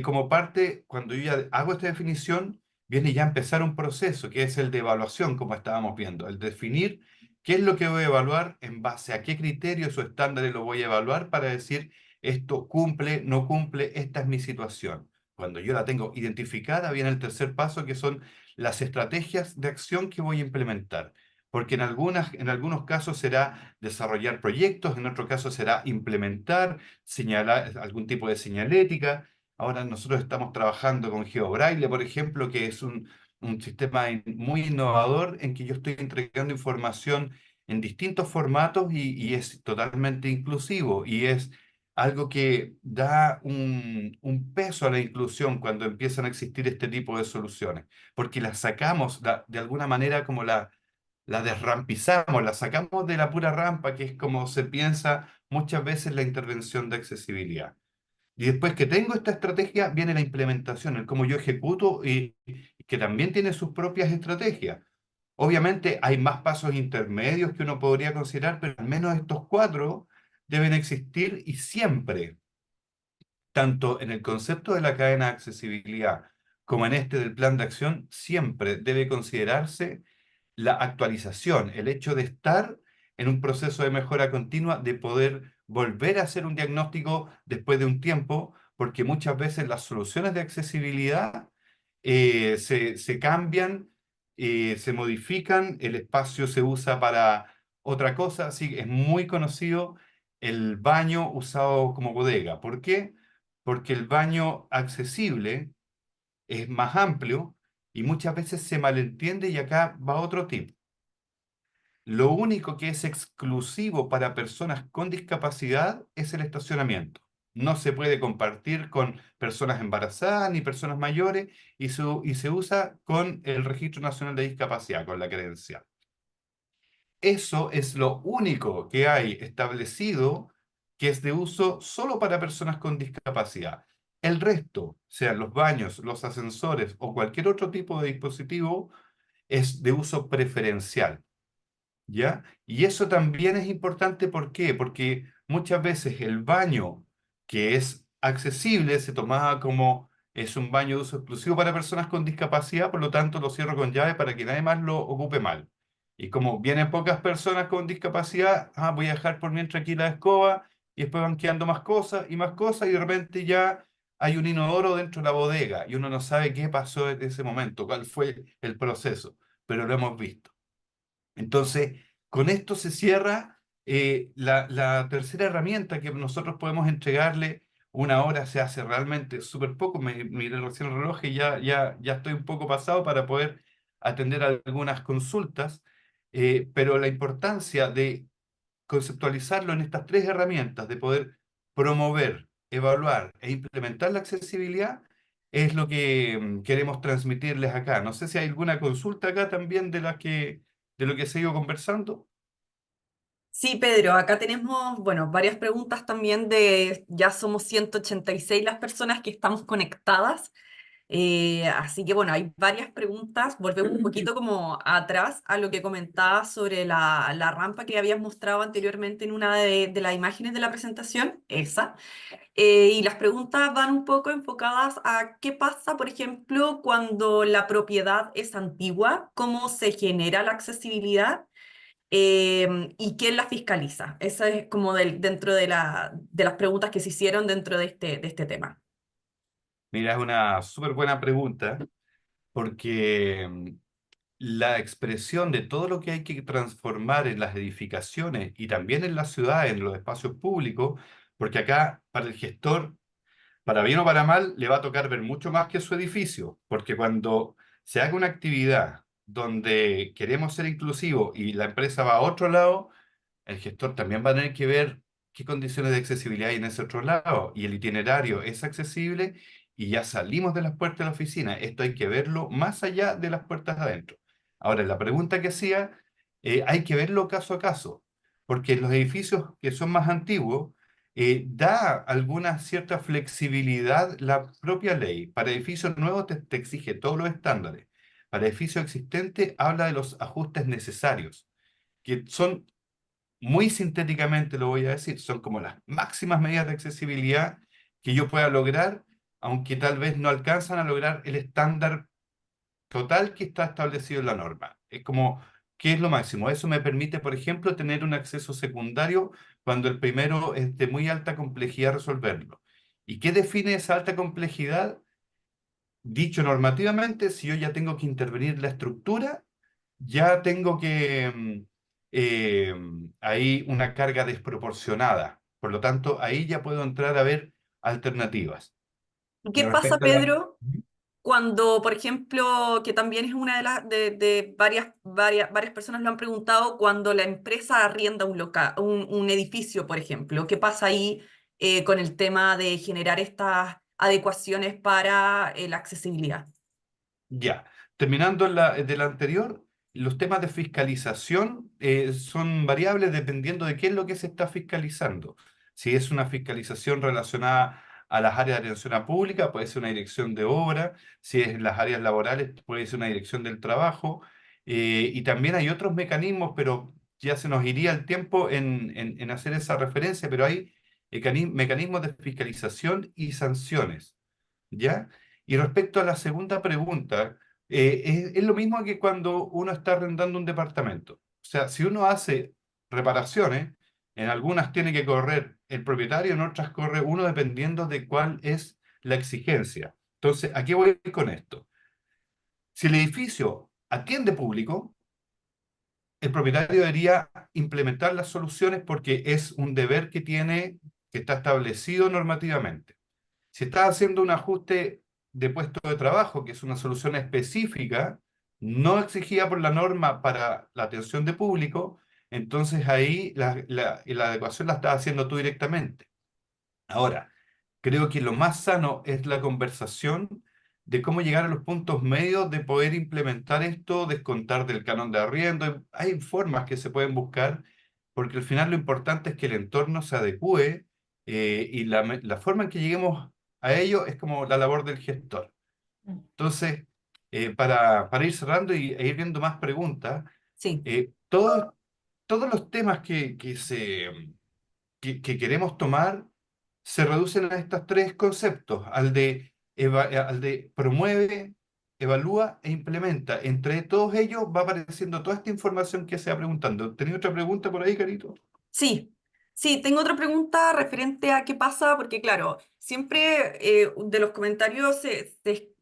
como parte, cuando yo ya hago esta definición, viene ya a empezar un proceso, que es el de evaluación, como estábamos viendo, el definir qué es lo que voy a evaluar, en base a qué criterios o estándares lo voy a evaluar para decir, esto cumple, no cumple, esta es mi situación. Cuando yo la tengo identificada, viene el tercer paso, que son las estrategias de acción que voy a implementar. Porque en algunos casos será desarrollar proyectos, en otros casos será implementar, señalar algún tipo de señalética. Ahora nosotros estamos trabajando con GeoBraille, por ejemplo, que es un sistema muy innovador en que yo estoy entregando información en distintos formatos y es totalmente inclusivo y es algo que da un peso a la inclusión cuando empiezan a existir este tipo de soluciones, porque las sacamos de alguna manera como la desrampizamos, la sacamos de la pura rampa, que es como se piensa muchas veces la intervención de accesibilidad. Y después que tengo esta estrategia, viene la implementación, el cómo yo ejecuto y que también tiene sus propias estrategias. Obviamente hay más pasos intermedios que uno podría considerar, pero al menos estos cuatro deben existir y siempre, tanto en el concepto de la cadena de accesibilidad como en este del plan de acción, siempre debe considerarse la actualización, el hecho de estar en un proceso de mejora continua, de poder volver a hacer un diagnóstico después de un tiempo, porque muchas veces las soluciones de accesibilidad se cambian, se modifican, el espacio se usa para otra cosa, así que es muy conocido el baño usado como bodega. ¿Por qué? Porque el baño accesible es más amplio y muchas veces se malentiende y acá va otro tip. Lo único que es exclusivo para personas con discapacidad es el estacionamiento. No se puede compartir con personas embarazadas ni personas mayores y se usa con el Registro Nacional de Discapacidad, con la credencial. Eso es lo único que hay establecido que es de uso solo para personas con discapacidad. El resto, sean los baños, los ascensores o cualquier otro tipo de dispositivo, es de uso preferencial. ¿Ya? Y eso también es importante, ¿por qué? Porque muchas veces el baño que es accesible se tomaba como es un baño de uso exclusivo para personas con discapacidad, por lo tanto lo cierro con llave para que nadie más lo ocupe mal. Y como vienen pocas personas con discapacidad, voy a dejar por mientras aquí la escoba y después van quedando más cosas y de repente ya hay un inodoro dentro de la bodega y uno no sabe qué pasó en ese momento, cuál fue el proceso, pero lo hemos visto. Entonces, con esto se cierra la tercera herramienta que nosotros podemos entregarle. Una hora se hace realmente súper poco. Miré recién el reloj y ya estoy un poco pasado para poder atender algunas consultas. Pero la importancia de conceptualizarlo en estas tres herramientas, de poder promover, evaluar e implementar la accesibilidad, es lo que queremos transmitirles acá. No sé si hay alguna consulta acá también de lo que se ha ido conversando. Sí, Pedro, acá tenemos, bueno, varias preguntas también ya somos 186 las personas que estamos conectadas, así que bueno, hay varias preguntas, volvemos un poquito como atrás a lo que comentabas sobre la rampa que habías mostrado anteriormente en una de las imágenes de la presentación, esa, y las preguntas van un poco enfocadas a qué pasa, por ejemplo, cuando la propiedad es antigua, cómo se genera la accesibilidad ¿Y quién la fiscaliza? Esa es como dentro de las preguntas que se hicieron dentro de este tema. Mira, es una súper buena pregunta porque la expresión de todo lo que hay que transformar en las edificaciones y también en la ciudad, en los espacios públicos, porque acá para el gestor, para bien o para mal, le va a tocar ver mucho más que su edificio, porque cuando se haga una actividad donde queremos ser inclusivos y la empresa va a otro lado, el gestor también va a tener que ver qué condiciones de accesibilidad hay en ese otro lado y el itinerario es accesible y ya salimos de las puertas de la oficina. Esto hay que verlo más allá de las puertas de adentro. Ahora, la pregunta que hacía, hay que verlo caso a caso, porque los edificios que son más antiguos, da alguna cierta flexibilidad la propia ley. Para edificios nuevos te exige todos los estándares. Para edificios existentes habla de los ajustes necesarios, que son muy sintéticamente lo voy a decir, son como las máximas medidas de accesibilidad que yo pueda lograr, aunque tal vez no alcanzan a lograr el estándar total que está establecido en la norma. Es como, ¿qué es lo máximo? Eso me permite, por ejemplo, tener un acceso secundario cuando el primero es de muy alta complejidad resolverlo. ¿Y qué define esa alta complejidad? Dicho normativamente, si yo ya tengo que intervenir la estructura, ya tengo que ahí una carga desproporcionada. Por lo tanto, ahí ya puedo entrar a ver alternativas. ¿Y Y qué pasa, respecto a la... Pedro, cuando, por ejemplo, que también es una de las de varias personas lo han preguntado, cuando la empresa arrienda un local, un edificio, por ejemplo, ¿qué pasa ahí con el tema de generar estas adecuaciones para la accesibilidad? Ya, terminando de la anterior, los temas de fiscalización son variables dependiendo de qué es lo que se está fiscalizando. Si es una fiscalización relacionada a las áreas de atención a pública, puede ser una dirección de obra; si es en las áreas laborales, puede ser una dirección del trabajo. Y también hay otros mecanismos, pero ya se nos iría el tiempo en hacer esa referencia, pero hay mecanismos de fiscalización y sanciones. ¿Ya? Y respecto a la segunda pregunta, es lo mismo que cuando uno está arrendando un departamento. O sea, si uno hace reparaciones, en algunas tiene que correr el propietario, en otras corre uno dependiendo de cuál es la exigencia. Entonces, ¿a qué voy con esto? Si el edificio atiende público, el propietario debería implementar las soluciones porque es un deber que tiene, que está establecido normativamente. Si estás haciendo un ajuste de puesto de trabajo, que es una solución específica, no exigida por la norma para la atención de público, entonces ahí la adecuación la estás haciendo tú directamente. Ahora, creo que lo más sano es la conversación de cómo llegar a los puntos medios de poder implementar esto, descontar del canon de arriendo. Hay formas que se pueden buscar, porque al final lo importante es que el entorno se adecúe, y la forma en que lleguemos a ello es como la labor del gestor. Entonces, para ir cerrando e ir viendo más preguntas, Sí. todos los temas que queremos tomar se reducen a estos tres conceptos: al de promueve, evalúa e implementa. Entre todos ellos va apareciendo toda esta información que se va preguntando. ¿Tenía otra pregunta por ahí, Carito? Sí, sí, tengo otra pregunta referente a qué pasa, porque claro, siempre de los comentarios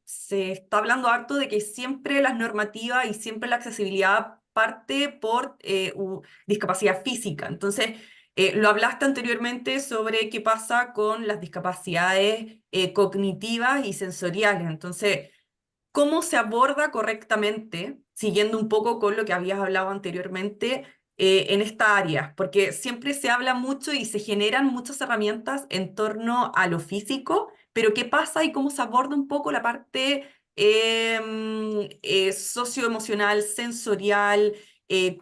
se está hablando harto de que siempre las normativas y siempre la accesibilidad parte por discapacidad física. Entonces, lo hablaste anteriormente sobre qué pasa con las discapacidades cognitivas y sensoriales. Entonces, ¿cómo se aborda correctamente, siguiendo un poco con lo que habías hablado anteriormente, en esta área? Porque siempre se habla mucho y se generan muchas herramientas en torno a lo físico, pero ¿qué pasa y cómo se aborda un poco la parte socioemocional, sensorial,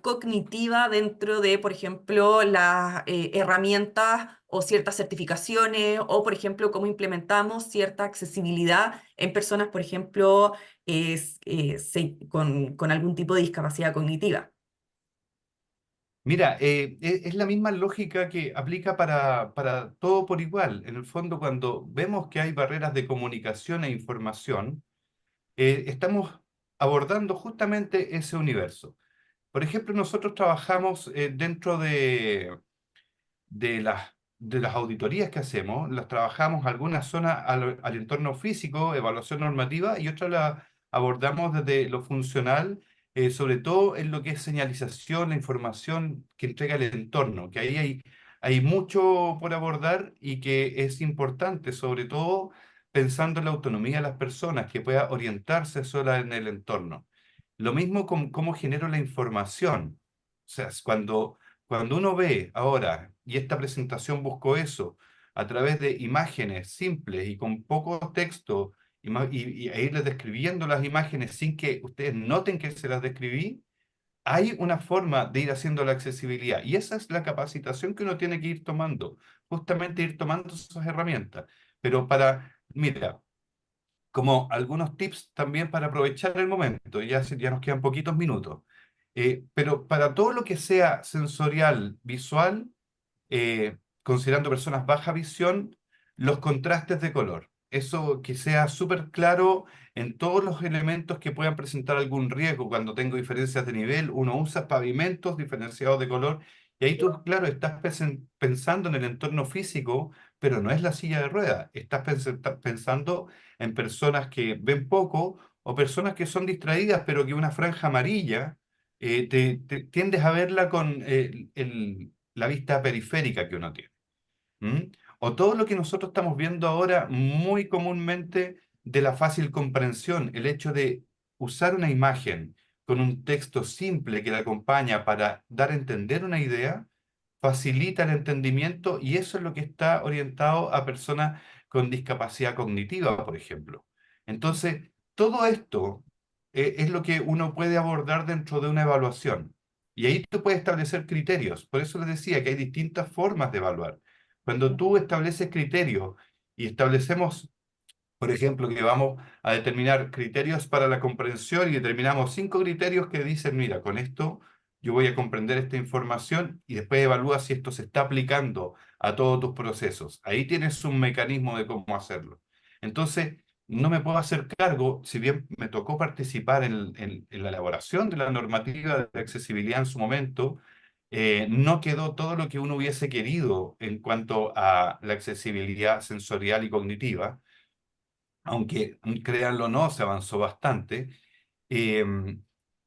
cognitiva dentro de, por ejemplo, las herramientas o ciertas certificaciones, o, por ejemplo, cómo implementamos cierta accesibilidad en personas, por ejemplo, con algún tipo de discapacidad cognitiva? Mira, es la misma lógica que aplica para todo por igual. En el fondo, cuando vemos que hay barreras de comunicación e información, estamos abordando justamente ese universo. Por ejemplo, nosotros trabajamos dentro de las auditorías que hacemos, las trabajamos algunas zonas al entorno físico, evaluación normativa, y otras las abordamos desde lo funcional, sobre todo en lo que es señalización, la información que entrega el entorno, que ahí hay mucho por abordar y que es importante, sobre todo pensando en la autonomía de las personas, que pueda orientarse sola en el entorno. Lo mismo con cómo genero la información. O sea, cuando uno ve ahora, y esta presentación buscó eso, a través de imágenes simples y con poco texto, e irles describiendo las imágenes sin que ustedes noten que se las describí, hay una forma de ir haciendo la accesibilidad. Y esa es la capacitación que uno tiene que ir tomando, justamente ir tomando esas herramientas. Pero mira, como algunos tips también para aprovechar el momento, ya nos quedan poquitos minutos. Pero para todo lo que sea sensorial, visual, considerando personas baja visión, los contrastes de color. Eso que sea súper claro en todos los elementos que puedan presentar algún riesgo. Cuando tengo diferencias de nivel, uno usa pavimentos diferenciados de color y ahí tú, claro, estás pensando en el entorno físico, pero no es la silla de ruedas. Estás pensando en personas que ven poco o personas que son distraídas, pero que una franja amarilla tiendes a verla con la vista periférica que uno tiene. ¿M? O todo lo que nosotros estamos viendo ahora muy comúnmente de la fácil comprensión, el hecho de usar una imagen con un texto simple que la acompaña para dar a entender una idea, facilita el entendimiento y eso es lo que está orientado a personas con discapacidad cognitiva, por ejemplo. Entonces, todo esto es lo que uno puede abordar dentro de una evaluación. Y ahí tú puedes establecer criterios. Por eso les decía que hay distintas formas de evaluar. Cuando tú estableces criterios y establecemos, por ejemplo, que vamos a determinar criterios para la comprensión y determinamos 5 criterios que dicen, mira, con esto yo voy a comprender esta información y después evalúa si esto se está aplicando a todos tus procesos. Ahí tienes un mecanismo de cómo hacerlo. Entonces, no me puedo hacer cargo, si bien me tocó participar en la elaboración de la normativa de accesibilidad en su momento, no quedó todo lo que uno hubiese querido en cuanto a la accesibilidad sensorial y cognitiva, aunque créanlo o no, se avanzó bastante. em,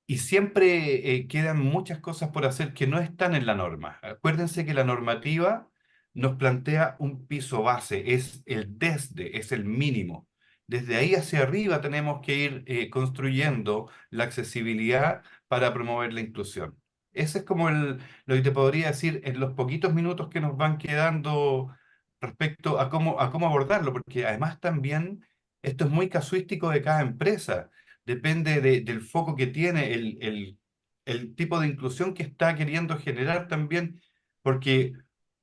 y siempre quedan muchas cosas por hacer que no están en la norma. Acuérdense que la normativa nos plantea un piso base, es el desde, es el mínimo. Desde ahí hacia arriba tenemos que ir construyendo la accesibilidad para promover la inclusión. Ese es como lo que te podría decir en los poquitos minutos que nos van quedando respecto a cómo abordarlo, porque además también esto es muy casuístico de cada empresa. Depende del foco que tiene, el tipo de inclusión que está queriendo generar también, porque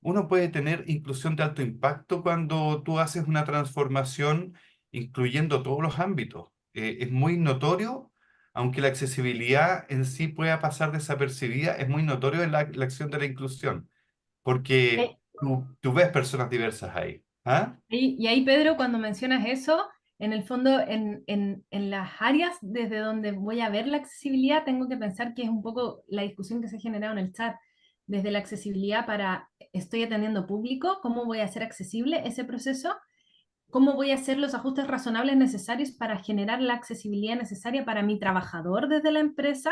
uno puede tener inclusión de alto impacto cuando tú haces una transformación incluyendo todos los ámbitos. Es muy notorio, aunque la accesibilidad en sí pueda pasar desapercibida, es muy notorio en la acción de la inclusión, porque tú ves personas diversas ahí. ¿Ah? Y ahí, Pedro, cuando mencionas eso, en el fondo, en las áreas desde donde voy a ver la accesibilidad, tengo que pensar que es un poco la discusión que se ha generado en el chat, desde la accesibilidad para estoy atendiendo público, cómo voy a hacer accesible ese proceso, cómo voy a hacer los ajustes razonables necesarios para generar la accesibilidad necesaria para mi trabajador desde la empresa,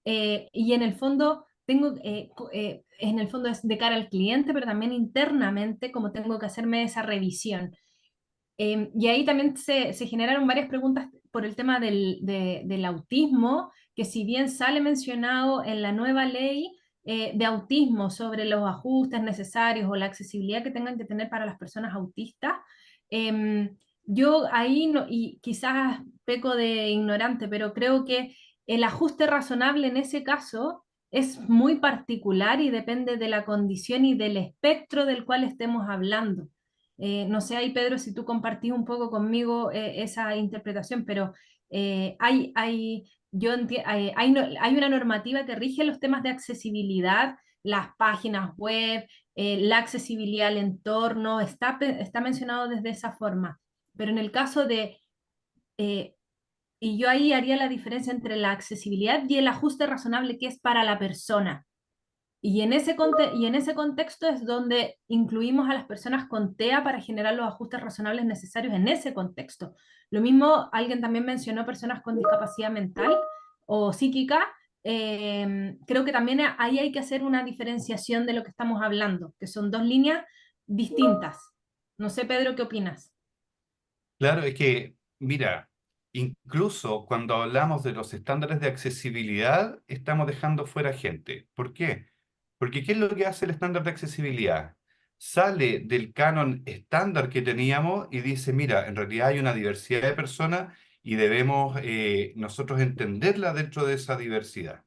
y en el fondo en el fondo es de cara al cliente, pero también internamente, como tengo que hacerme esa revisión. Y ahí también se generaron varias preguntas por el tema del autismo, que si bien sale mencionado en la nueva ley de autismo sobre los ajustes necesarios o la accesibilidad que tengan que tener para las personas autistas, yo ahí, no, y quizás peco de ignorante, pero creo que el ajuste razonable en ese caso es muy particular y depende de la condición y del espectro del cual estemos hablando. No sé ahí, Pedro, si tú compartís un poco conmigo esa interpretación, pero hay una normativa que rige los temas de accesibilidad, las páginas web, la accesibilidad al entorno, está mencionado desde esa forma. Pero en el caso de eh, y yo ahí haría la diferencia entre la accesibilidad y el ajuste razonable que es para la persona. Y en ese contexto es donde incluimos a las personas con TEA para generar los ajustes razonables necesarios en ese contexto. Lo mismo, alguien también mencionó personas con discapacidad mental o psíquica. Creo que también ahí hay que hacer una diferenciación de lo que estamos hablando, que son dos líneas distintas. No sé, Pedro, ¿qué opinas? Claro, es que, mira, incluso cuando hablamos de los estándares de accesibilidad, estamos dejando fuera gente. ¿Por qué? Porque ¿qué es lo que hace el estándar de accesibilidad? Sale del canon estándar que teníamos y dice, mira, en realidad hay una diversidad de personas y debemos nosotros entenderla dentro de esa diversidad.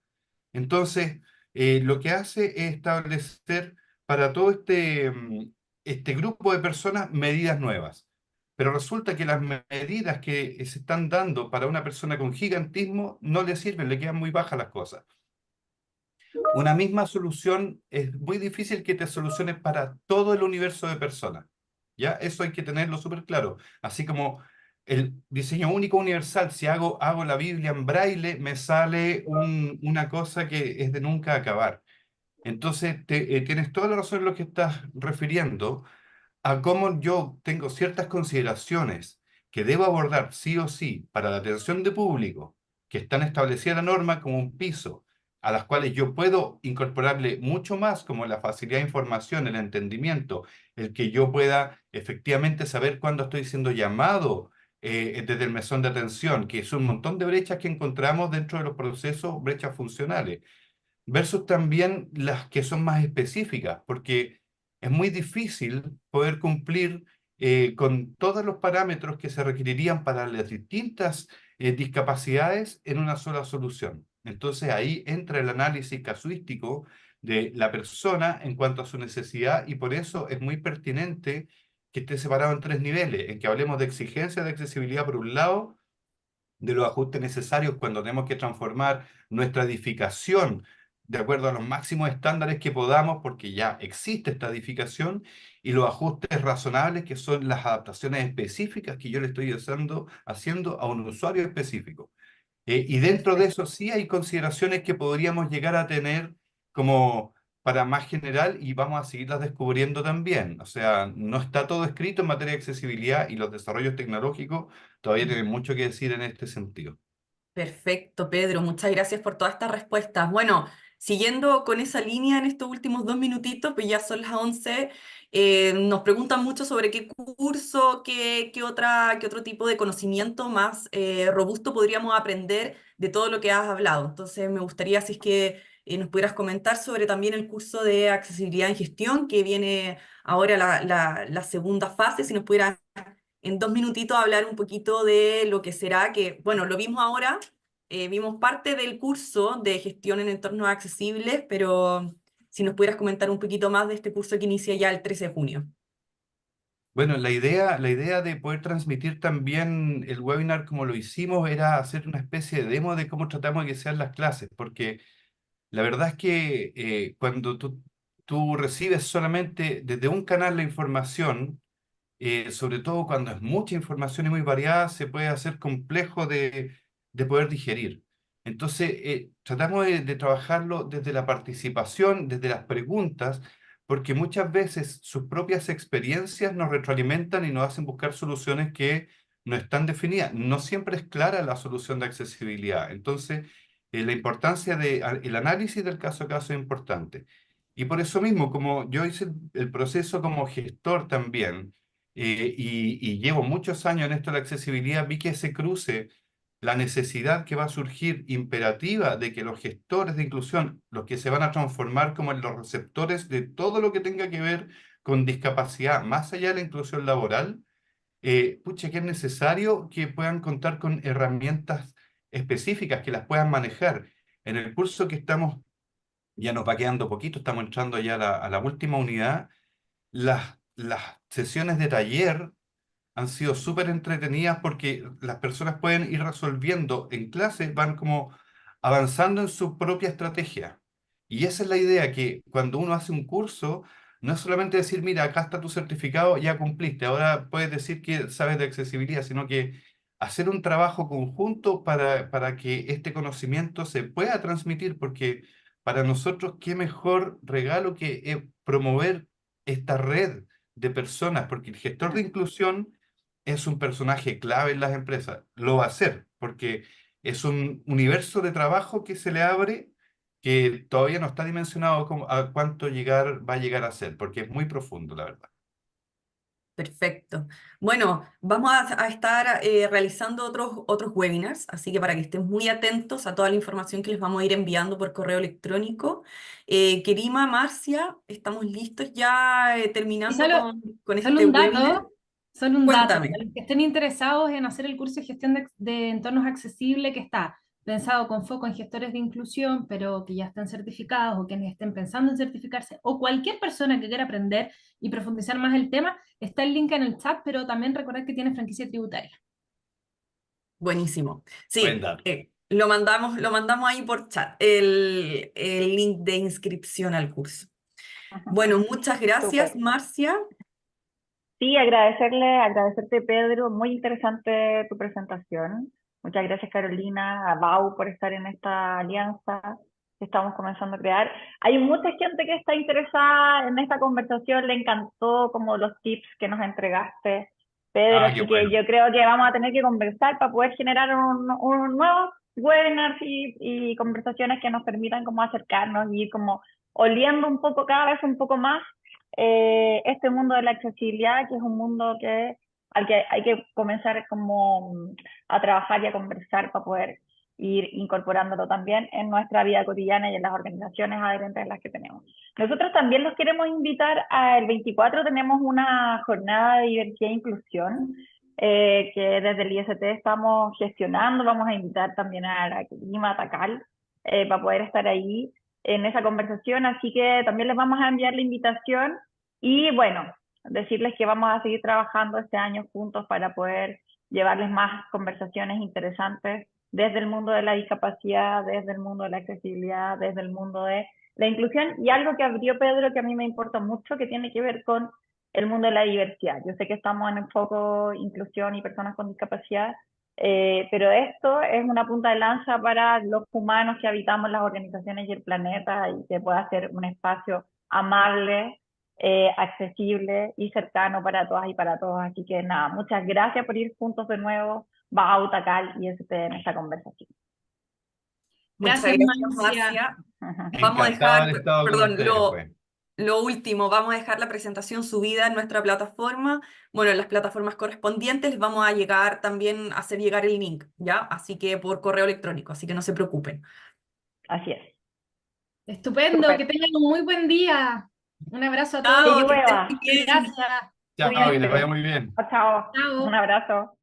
Entonces, lo que hace es establecer para todo este grupo de personas medidas nuevas. Pero resulta que las medidas que se están dando para una persona con gigantismo no le sirven, le quedan muy bajas las cosas. Una misma solución es muy difícil que te solucione para todo el universo de personas. ¿Ya? Eso hay que tenerlo súper claro. Así como el diseño único universal, si hago la Biblia en braille, me sale una cosa que es de nunca acabar. Entonces, tienes toda la razón en lo que estás refiriendo a cómo yo tengo ciertas consideraciones que debo abordar sí o sí para la atención de público, que están establecidas en la norma como un piso, a las cuales yo puedo incorporarle mucho más, como la facilidad de información, el entendimiento, el que yo pueda efectivamente saber cuándo estoy siendo llamado desde el mesón de atención, que es un montón de brechas que encontramos dentro de los procesos, brechas funcionales versus también las que son más específicas, porque es muy difícil poder cumplir con todos los parámetros que se requerirían para las distintas discapacidades en una sola solución. Entonces ahí entra el análisis casuístico de la persona en cuanto a su necesidad y por eso es muy pertinente que esté separado en tres niveles, en que hablemos de exigencia de accesibilidad por un lado, de los ajustes necesarios cuando tenemos que transformar nuestra edificación de acuerdo a los máximos estándares que podamos, porque ya existe esta edificación, y los ajustes razonables, que son las adaptaciones específicas que yo le estoy haciendo a un usuario específico. Y dentro de Perfecto. eso sí hay consideraciones que podríamos llegar a tener como para más general y vamos a seguirlas descubriendo también. O sea, no está todo escrito en materia de accesibilidad y los desarrollos tecnológicos todavía tienen mucho que decir en este sentido. Perfecto, Pedro, muchas gracias por todas estas respuestas. Bueno, siguiendo con esa línea en estos últimos 2 minutitos, pues ya son las 11, nos preguntan mucho sobre qué curso, qué otro tipo de conocimiento más robusto podríamos aprender de todo lo que has hablado. Entonces, me gustaría si es que nos pudieras comentar sobre también el curso de accesibilidad en gestión, que viene ahora la segunda fase, si nos pudieras en 2 minutitos hablar un poquito de lo que será, que, bueno, lo vimos ahora, vimos parte del curso de gestión en entornos accesibles, pero si nos pudieras comentar un poquito más de este curso que inicia ya el 13 de junio. Bueno, la idea de poder transmitir también el webinar como lo hicimos era hacer una especie de demo de cómo tratamos de que sean las clases, porque la verdad es que cuando tú recibes solamente desde un canal la información, sobre todo cuando es mucha información y muy variada, se puede hacer complejo de poder digerir. Entonces, tratamos de trabajarlo desde la participación, desde las preguntas, porque muchas veces sus propias experiencias nos retroalimentan y nos hacen buscar soluciones que no están definidas. No siempre es clara la solución de accesibilidad. Entonces, la importancia del análisis del caso a caso es importante. Y por eso mismo, como yo hice el proceso como gestor también, y llevo muchos años en esto de la accesibilidad, vi que ese cruce, la necesidad que va a surgir imperativa de que los gestores de inclusión, los que se van a transformar como en los receptores de todo lo que tenga que ver con discapacidad, más allá de la inclusión laboral, pucha, que es necesario que puedan contar con herramientas específicas, que las puedan manejar. En el curso que estamos, ya nos va quedando poquito, estamos entrando ya a la última unidad, las sesiones de taller han sido súper entretenidas porque las personas pueden ir resolviendo en clase, van como avanzando en su propia estrategia. Y esa es la idea, que cuando uno hace un curso, no es solamente decir, mira, acá está tu certificado, ya cumpliste, ahora puedes decir que sabes de accesibilidad, sino que hacer un trabajo conjunto para que este conocimiento se pueda transmitir, porque para nosotros qué mejor regalo que promover esta red de personas, porque el gestor de inclusión es un personaje clave en las empresas, lo va a ser, porque es un universo de trabajo que se le abre que todavía no está dimensionado a cuánto va a llegar a ser, porque es muy profundo, la verdad. Perfecto. Bueno, vamos a estar realizando otros webinars, así que para que estén muy atentos a toda la información que les vamos a ir enviando por correo electrónico. Kerima, Marcia, estamos listos ya Y terminando solo, con solo este un webinar. dato, solo un dato. Cuéntame. Para los que estén interesados en hacer el curso de gestión de entornos accesible, que está pensado con foco en gestores de inclusión, pero que ya estén certificados o quienes estén pensando en certificarse, o cualquier persona que quiera aprender y profundizar más el tema, está el link en el chat, pero también recordad que tiene franquicia tributaria. Buenísimo. Buen Sí, dato. lo mandamos ahí por chat, el link de inscripción al curso. Bueno, muchas gracias, Súper. Marcia. Sí, agradecerte Pedro, muy interesante tu presentación. Muchas gracias Carolina, a Bau por estar en esta alianza que estamos comenzando a crear. Hay mucha gente que está interesada en esta conversación, le encantó como los tips que nos entregaste, Pedro, Ah, qué así que bueno. yo creo que vamos a tener que conversar para poder generar un nuevo webinars y conversaciones que nos permitan como acercarnos y ir como oliendo un poco, cada vez un poco más este mundo de la accesibilidad, que es un mundo al que hay que comenzar como a trabajar y a conversar para poder ir incorporándolo también en nuestra vida cotidiana y en las organizaciones adherentes en las que tenemos. Nosotros también los queremos invitar el 24, tenemos una jornada de diversidad e inclusión que desde el IST estamos gestionando, vamos a invitar también a la Lima, a Tacal, para poder estar ahí en esa conversación, así que también les vamos a enviar la invitación y bueno, decirles que vamos a seguir trabajando este año juntos para poder llevarles más conversaciones interesantes desde el mundo de la discapacidad, desde el mundo de la accesibilidad, desde el mundo de la inclusión y algo que abrió Pedro que a mí me importa mucho, que tiene que ver con el mundo de la diversidad. Yo sé que estamos en el foco inclusión y personas con discapacidad, pero esto es una punta de lanza para los humanos que habitamos las organizaciones y el planeta y que pueda ser un espacio amable, accesible y cercano para todas y para todos. Así que nada, muchas gracias por ir juntos de nuevo, Bau, Tacal y en esta conversación. Muchas Gracias, gracias, Marcia. Marcia. Vamos a Encantado de dejar, haber estado con perdón, ustedes, pues. lo último, vamos a dejar la presentación subida en nuestra plataforma. Bueno, en las plataformas correspondientes les vamos a llegar también a hacer llegar el link, ¿ya? Así que por correo electrónico, así que no se preocupen. Así es. Estupendo, Súper. que tengan un muy buen día. Un abrazo a Que todos. Chao, que estén llueva. muy bien. Gracias. Chao, que les vaya Cuídense. muy bien. Chao, chao. Un Chao. abrazo.